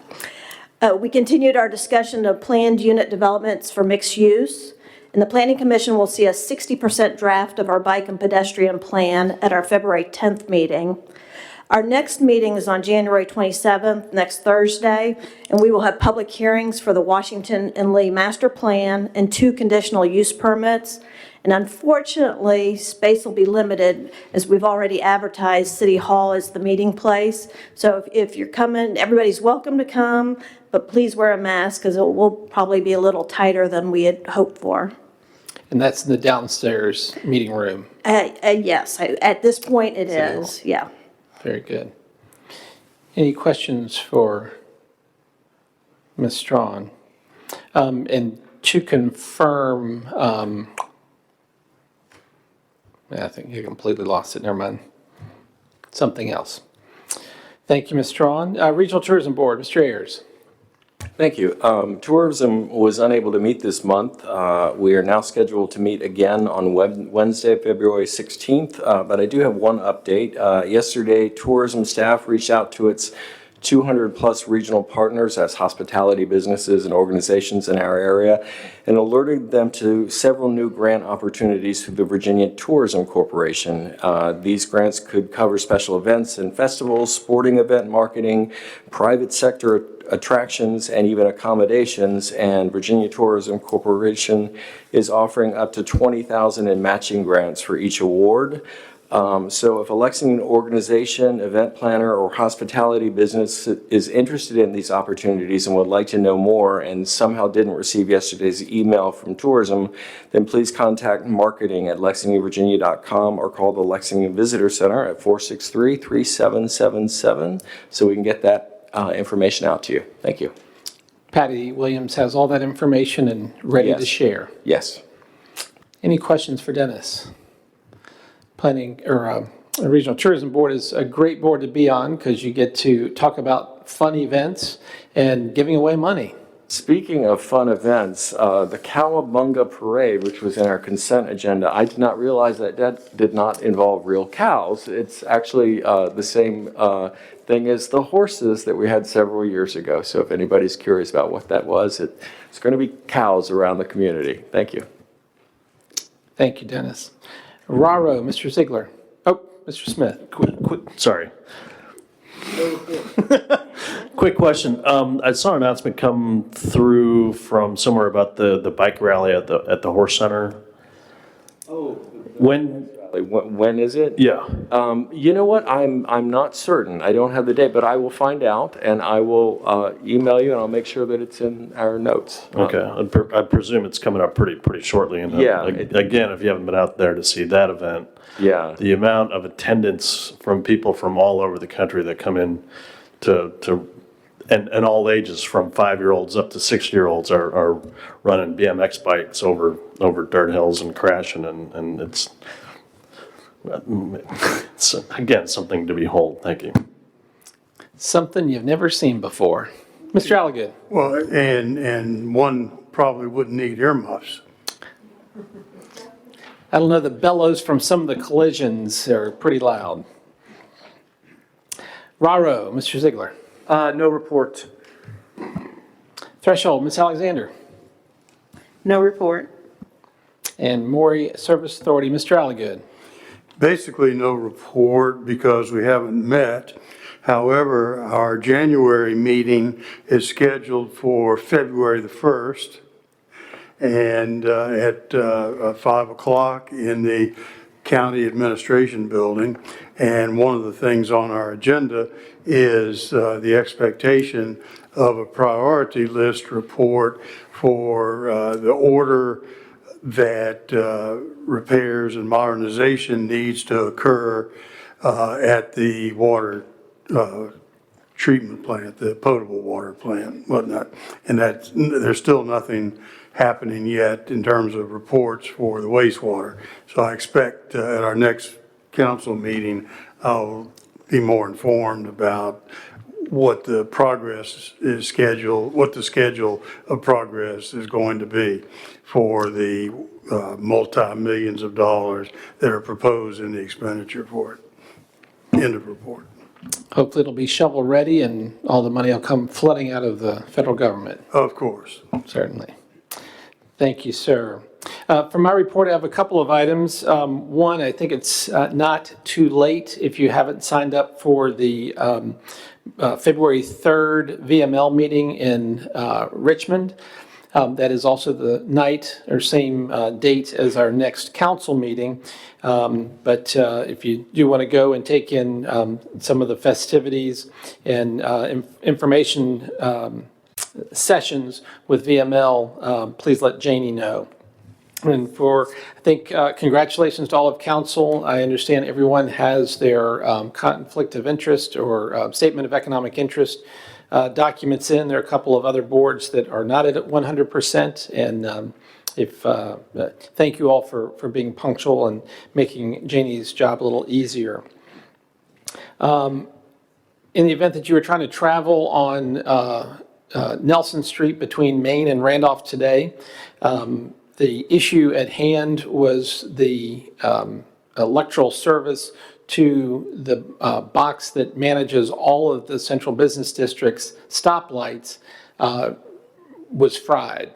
We continued our discussion of planned unit developments for mixed use, and the Planning Commission will see a 60% draft of our bike and pedestrian plan at our February 10th meeting. Our next meeting is on January 27th, next Thursday, and we will have public hearings for the Washington and Lee Master Plan and 2 conditional use permits. And unfortunately, space will be limited as we've already advertised City Hall as the meeting place. So if you're coming, everybody's welcome to come, but please wear a mask because it will probably be a little tighter than we had hoped for. And that's in the downstairs meeting room. Yes, at this point it is, yeah. Very good. Any questions for Ms. Strawn? And to confirm, I think you completely lost it. Never mind. Something else. Thank you, Ms. Strawn. Regional Tourism Board, Mr. Ayers. Thank you. Tourism was unable to meet this month. We are now scheduled to meet again on Wednesday, February 16th, but I do have one update. Yesterday, tourism staff reached out to its 200-plus regional partners as hospitality businesses and organizations in our area and alerted them to several new grant opportunities through the Virginia Tourism Corporation. These grants could cover special events and festivals, sporting event marketing, private sector attractions, and even accommodations, and Virginia Tourism Corporation is offering up to $20,000 in matching grants for each award. So if a Lexington organization, event planner, or hospitality business is interested in these opportunities and would like to know more and somehow didn't receive yesterday's email from tourism, then please contact marketing at lexingtonvirginia.com or call the Lexington Visitor Center at 463-3777 so we can get that information out to you. Thank you. Patty Williams has all that information and ready to Yes. share. Yes. Any questions for Dennis? Planning or Regional Tourism Board is a great board to be on because you get to talk about fun events and giving away money. Speaking of fun events, the Cowabunga Parade, which was in our consent agenda, I did not realize that that did not involve real cows. It's actually the same thing as the horses that we had several years ago. So if anybody's curious about what that was, it's going to be cows around the community. Thank you. Thank you, Dennis. Raro, Mr. Ziegler. Oh, Mr. Smith. Sorry. Quick question. I saw an announcement come through from somewhere about the bike rally at the Horse Center. Oh. When? When is it? Yeah. You know what? I'm not certain. I don't have the date, but I will find out and I will email you and I'll make sure that it's in our notes. Okay. I presume it's coming up pretty shortly. And Yeah. Again, if you haven't been out there to see that event, Yeah. the amount of attendance from people from all over the country that come in and all ages, from 5-year-olds up to 6-year-olds, are running BMX bikes over dirt hills and crashing, and it's again something to behold. Thank you. Something you've never seen before. Mr. Alligood. Well, and one probably wouldn't need earmuffs. I don't know, the bellows from some of the collisions are pretty loud. Raro, Mr. Ziegler. No report. Threshold, Ms. Alexander. No report. And Maury Service Authority, Mr. Alligood. Basically, no report because we haven't met. However, our January meeting is scheduled for February the 1st and at 5 o'clock in the County Administration Building. And one of the things on our agenda is the expectation of a priority list report for the order that repairs and modernization needs to occur at the water treatment plant, the potable water plant, whatnot. And there's still nothing happening yet in terms of reports for the wastewater. So I expect at our next council meeting, I'll be more informed about what the progress is scheduled, what the schedule of progress is going to be for the multi-millions of dollars that are proposed in the expenditure for it. End of report. Hopefully it'll be shovel-ready and all the money will come flooding out of the federal government. Of course. Certainly. Thank you, sir. For my report, I have a couple of items. One, I think it's not too late if you haven't signed up for the February 3rd VML meeting in Richmond. That is also the night or same date as our next council meeting. But if you do want to go and take in some of the festivities and information sessions with VML, please let Janie know. And I think, congratulations to all of council. I understand everyone has their conflict of interest or statement of economic interest documents in. There are a couple of other boards that are not at 100%. And thank you all for being punctual and making Janie's job a little easier. In the event that you were trying to travel on Nelson Street between Main and Randolph today, the issue at hand was the electrical service to the box that manages all of the Central Business District's stoplights was fried.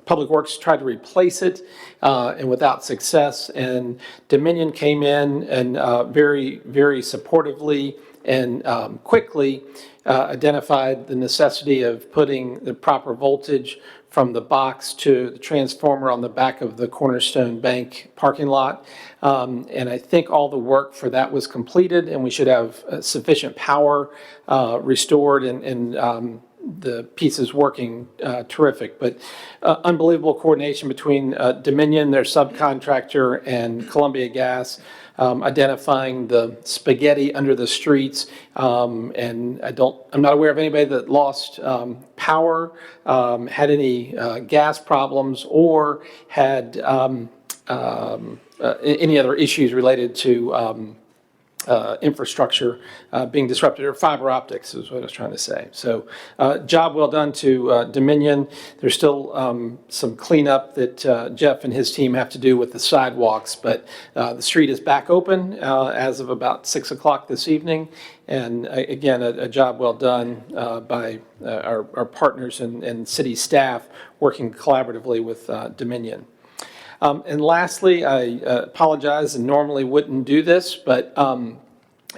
Public Works tried to replace it and without success, and Dominion came in and very, very supportively and quickly identified the necessity of putting the proper voltage from the box to the transformer on the back of the Cornerstone Bank parking lot. And I think all the work for that was completed, and we should have sufficient power restored and the pieces working terrific. But unbelievable coordination between Dominion, their subcontractor, and Columbia Gas, identifying the spaghetti under the streets. And I'm not aware of anybody that lost power, had any gas problems, or had any other issues related to infrastructure being disrupted, or fiber optics is what I was trying to say. So job well done to Dominion. There's still some cleanup that Jeff and his team have to do with the sidewalks, but the street is back open as of about 6 o'clock this evening. And again, a job well done by our partners and city staff working collaboratively with Dominion. And lastly, I apologize and normally wouldn't do this, but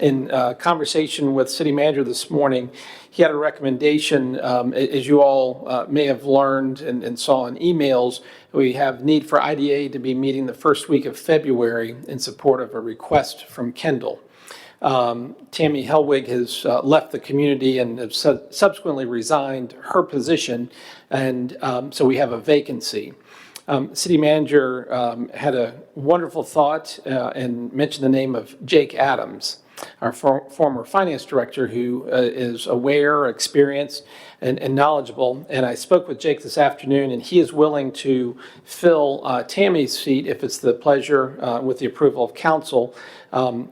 in conversation with City Manager this morning, he had a recommendation. As you all may have learned and saw in emails, we have need for IDA to be meeting the first week of February in support of a request from Kendall. Tammy Helwig has left the community and has subsequently resigned her position, and so we have a vacancy. City Manager had a wonderful thought and mentioned the name of Jake Adams, our former finance director, who is aware, experienced, and knowledgeable. And I spoke with Jake this afternoon, and he is willing to fill Tammy's seat, if it's the pleasure, with the approval of council,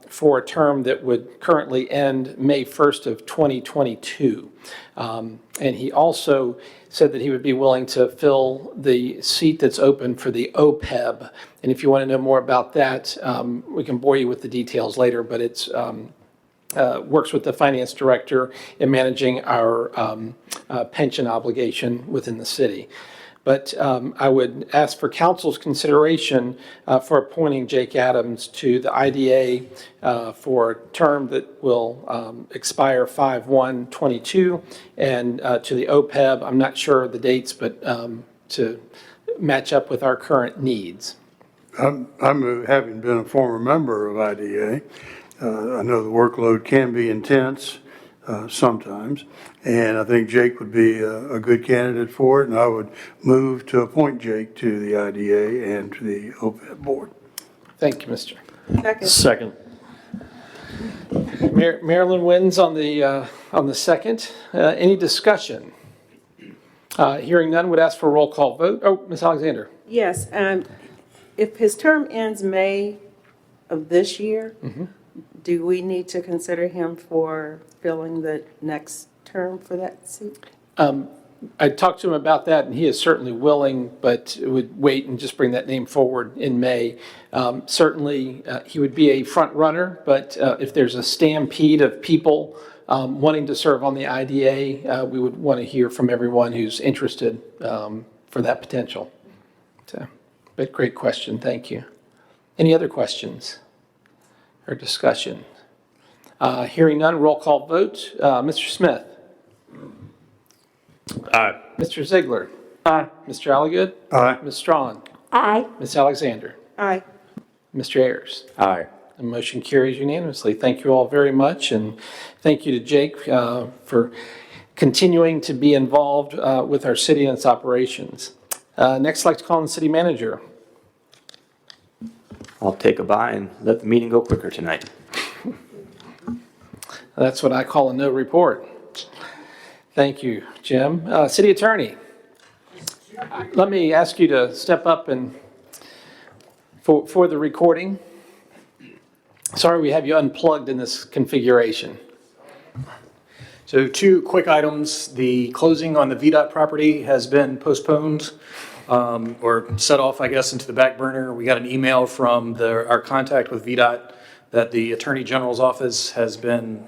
for a term that would currently end May 1st of 2022. And he also said that he would be willing to fill the seat that's open for the OPEB. And if you want to know more about that, we can bore you with the details later, but it's works with the finance director in managing our pension obligation within the city. But I would ask for council's consideration for appointing Jake Adams to the IDA for a term that will expire 5/1/22, and to the OPEB, I'm not sure of the dates, but to match up with our current needs. I'm having been a former member of IDA. I know the workload can be intense sometimes, and I think Jake would be a good candidate for it, and I would move to appoint Jake to the IDA and to the OPEB board. Thank you, Mr. Second. Marilyn wins on the second. Any discussion? Hearing none, would ask for a roll call vote. Oh, Ms. Alexander. Yes, if his term ends May of this year, do we need to consider him for filling the next term for that seat? I talked to him about that, and he is certainly willing, but would wait and just bring that name forward in May. Certainly, he would be a front runner, but if there's a stampede of people wanting to serve on the IDA, we would want to hear from everyone who's interested for that potential. So, but great question, thank you. Any other questions or discussion? Hearing none, roll call vote. Mr. Smith? Aye. Mr. Ziegler? Aye. Mr. Alligood? Aye. Ms. Strawn? Aye. Ms. Alexander? Aye. Mr. Ayers? Aye. The motion carries unanimously. Thank you all very much, and thank you to Jake for continuing to be involved with our city and its operations. Next, I'd like to call on the city manager. I'll take a bye and let the meeting go quicker tonight. That's what I call a no report. Thank you, Jim. City attorney, let me ask you to step up and for the recording. Sorry we have you unplugged in this configuration. So 2 quick items. The closing on the VDOT property has been postponed or set off, I guess, into the back burner. We got an email from our contact with VDOT that the Attorney General's office has been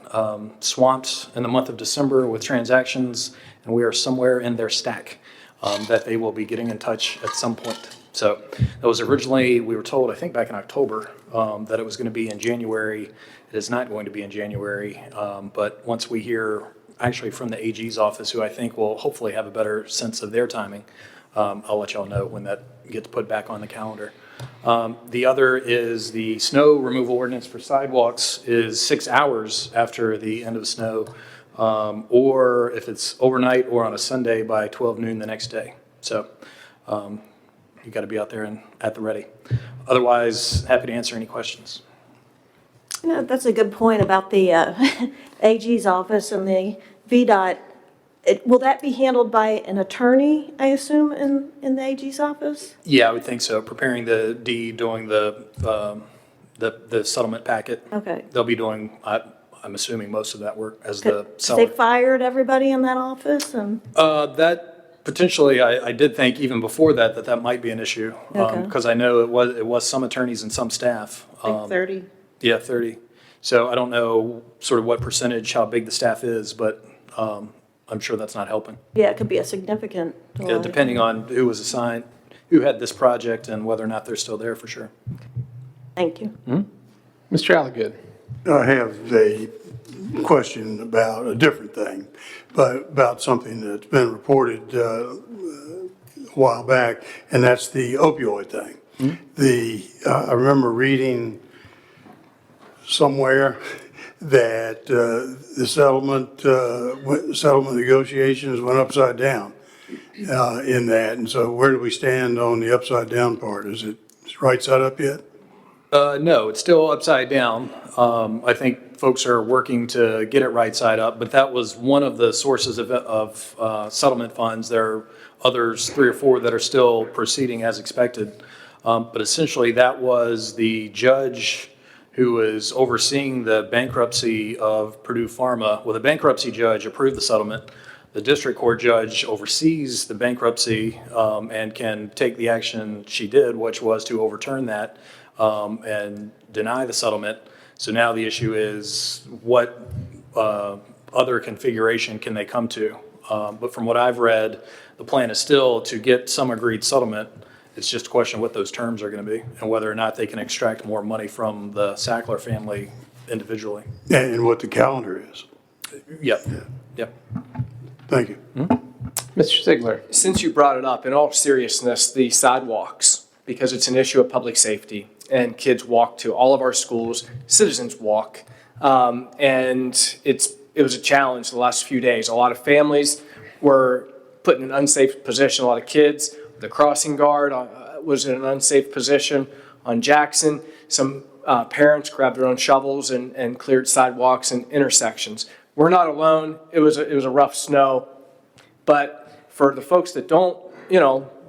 swamped in the month of December with transactions, and we are somewhere in their stack that they will be getting in touch at some point. So that was originally, we were told, I think back in October, that it was going to be in January. It is not going to be in January, but once we hear actually from the AG's office, who I think will hopefully have a better sense of their timing, I'll let y'all know when that gets put back on the calendar. The other is the snow removal ordinance for sidewalks is 6 hours after the end of snow, or if it's overnight or on a Sunday by 12 noon the next day. So you got to be out there and at the ready. Otherwise, happy to answer any questions. You know, that's a good point about the AG's office and the VDOT. Will that be handled by an attorney, I assume, in the AG's office? Yeah, I would think so. Preparing the deed, doing the settlement packet. Okay. They'll be doing, I'm assuming, most of that work as the They seller. fired everybody in that office and? That potentially, I did think even before that might be an issue. Okay. Because I know it was some attorneys and some staff. Like 30. Yeah, 30. So I don't know sort of what percentage, how big the staff is, but I'm sure that's not helping. Yeah, it could be a significant delay. Yeah, depending on who was assigned, who had this project and whether or not they're still there for sure. Thank you. Mr. Alligood. I have a question about a different thing, but about something that's been reported a while back, and that's the opioid thing. I remember reading somewhere that the settlement negotiations went upside down in that. And so where do we stand on the upside down part? Is it right side up yet? No, it's still upside down. I think folks are working to get it right side up, but that was one of the sources of settlement funds. There are others, 3 or 4, that are still proceeding as expected. But essentially, that was the judge who was overseeing the bankruptcy of Purdue Pharma. Well, the bankruptcy judge approved the settlement. The district court judge oversees the bankruptcy and can take the action she did, which was to overturn that and deny the settlement. So now the issue is what other configuration can they come to? But from what I've read, the plan is still to get some agreed settlement. It's just a question of what those terms are going to be and whether or not they can extract more money from the Sackler family individually. And what the calendar is. Yep. Yep. Thank you. Mr. Ziegler. Since you brought it up, in all seriousness, the sidewalks, because it's an issue of public safety, and kids walk to all of our schools, citizens walk, and it was a challenge the last few days. A lot of families were put in an unsafe position. A lot of kids, the crossing guard was in an unsafe position on Jackson. Some parents grabbed their own shovels and cleared sidewalks and intersections. We're not alone. It was a rough snow, but for the folks that don't,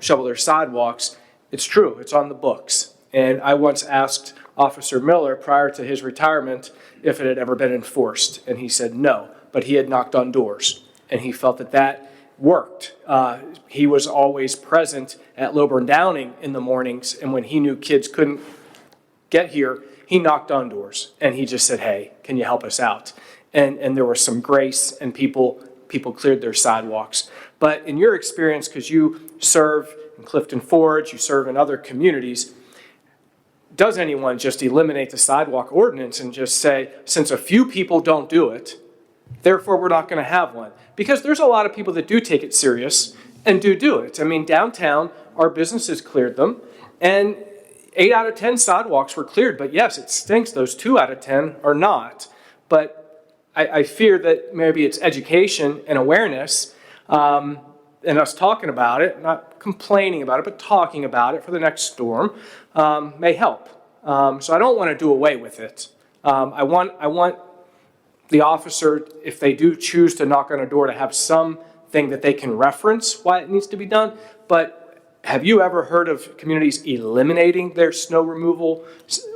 shovel their sidewalks, it's true. It's on the books. And I once asked Officer Miller prior to his retirement if it had ever been enforced, and he said no, but he had knocked on doors, and he felt that worked. He was always present at Lilburn Downing in the mornings, and when he knew kids couldn't get here, he knocked on doors and he just said, "Hey, can you help us out?" And there was some grace, and people cleared their sidewalks. But in your experience, because you serve in Clifton Forge, you serve in other communities, does anyone just eliminate the sidewalk ordinance and just say, since a few people don't do it, therefore we're not going to have one? Because there's a lot of people that do take it serious and do it. I mean, downtown, our businesses cleared them, and 8 out of 10 sidewalks were cleared. But yes, it stinks those 2 out of 10 are not. But I fear that maybe it's education and awareness, and us talking about it, not complaining about it, but talking about it for the next storm, may help. So I don't want to do away with it. I want the officer, if they do choose to knock on a door, to have something that they can reference why it needs to be done. But have you ever heard of communities eliminating their snow removal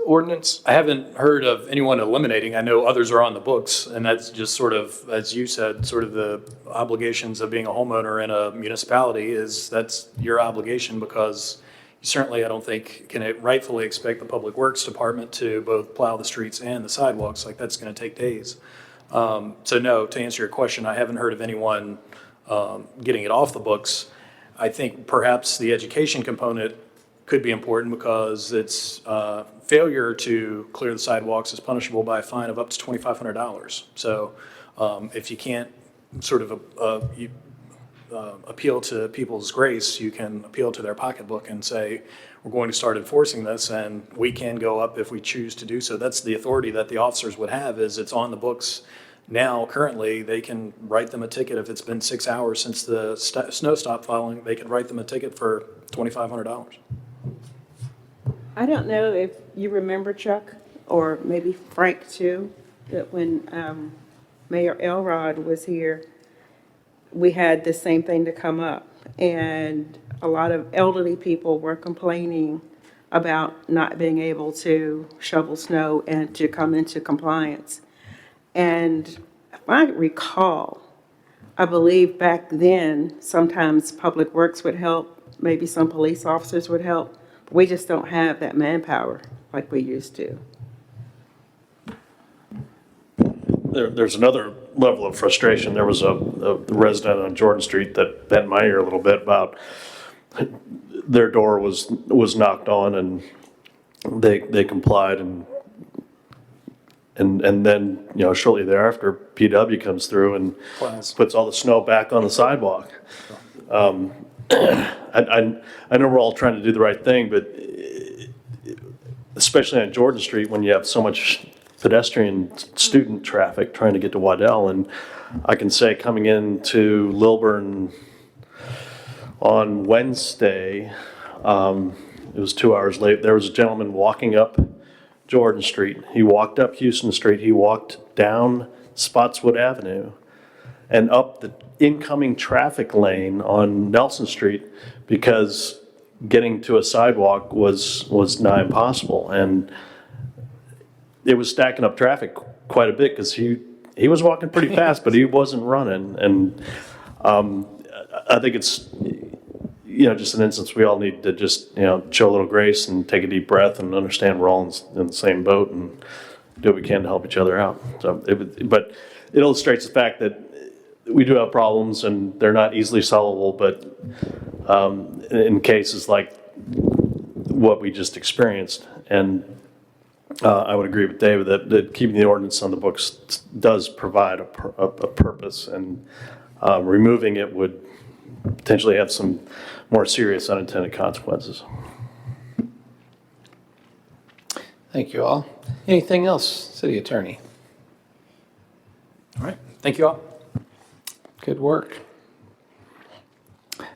ordinance? I haven't heard of anyone eliminating. I know others are on the books, and that's just sort of, as you said, sort of the obligations of being a homeowner in a municipality is that's your obligation, because you certainly, I don't think, can rightfully expect the Public Works Department to both plow the streets and the sidewalks. Like, that's going to take days. So no, to answer your question, I haven't heard of anyone getting it off the books. I think perhaps the education component could be important, because it's failure to clear the sidewalks is punishable by a fine of up to $2,500. So if you can't sort of appeal to people's grace, you can appeal to their pocketbook and say, we're going to start enforcing this, and we can go up if we choose to do so. That's the authority that the officers would have, is it's on the books. Now, currently, they can write them a ticket if it's been 6 hours since the snow stopped falling. They can write them a ticket for $2,500. I don't know if you remember, Chuck, or maybe Frank too, that when Mayor Elrod was here, we had the same thing to come up. And a lot of elderly people were complaining about not being able to shovel snow and to come into compliance. And if I recall, I believe back then, sometimes Public Works would help, maybe some police officers would help. But we just don't have that manpower like we used to. There's another level of frustration. There was a resident on Jordan Street that bent my ear a little bit about their door was knocked on, and they complied, and then, you know, shortly thereafter, PW comes through and puts all the snow back on the sidewalk. I know we're all trying to do the right thing, but especially on Jordan Street, when you have so much pedestrian student traffic trying to get to Waddell, and I can say coming into Lilburn on Wednesday, it was 2 hours late, there was a gentleman walking up Jordan Street. He walked up Houston Street, he walked down Spotswood Avenue and up the incoming traffic lane on Nelson Street, because getting to a sidewalk was nigh impossible. And it was stacking up traffic quite a bit, because he was walking pretty fast, but he wasn't running. And I think it's, you know, just an instance we all need to just, you know, show a little grace and take a deep breath and understand we're all in the same boat and do what we can to help each other out. So, but it illustrates the fact that we do have problems and they're not easily solvable, but in cases like what we just experienced, and I would agree with David that keeping the ordinance on the books does provide a purpose, and removing it would potentially have some more serious unintended consequences. Thank you all. Anything else, City Attorney? All right, thank you all. Good work.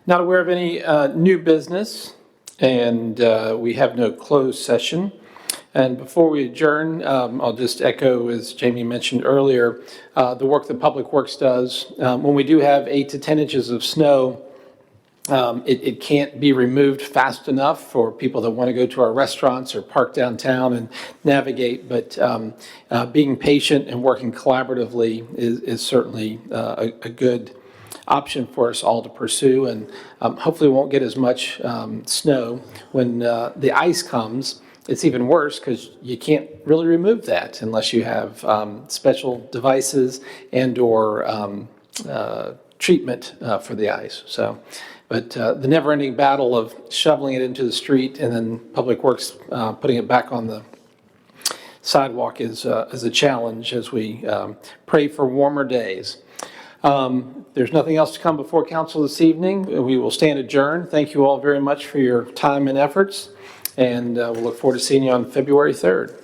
Not aware of any new business, and we have no closed session. And before we adjourn, I'll just echo, as Jamie mentioned earlier, the work that Public Works does. When we do have 8 to 10 inches of snow, it can't be removed fast enough for people that want to go to our restaurants or park downtown and navigate. But being patient and working collaboratively is certainly a good option for us all to pursue, and hopefully we won't get as much snow. When the ice comes, it's even worse because you can't really remove that unless you have special devices and/or treatment for the ice. So, but the never-ending battle of shoveling it into the street and then Public Works putting it back on the sidewalk is a challenge as we pray for warmer days. There's nothing else to come before council this evening. We will stand adjourned. Thank you all very much for your time and efforts, and we'll look forward to seeing you on February 3rd.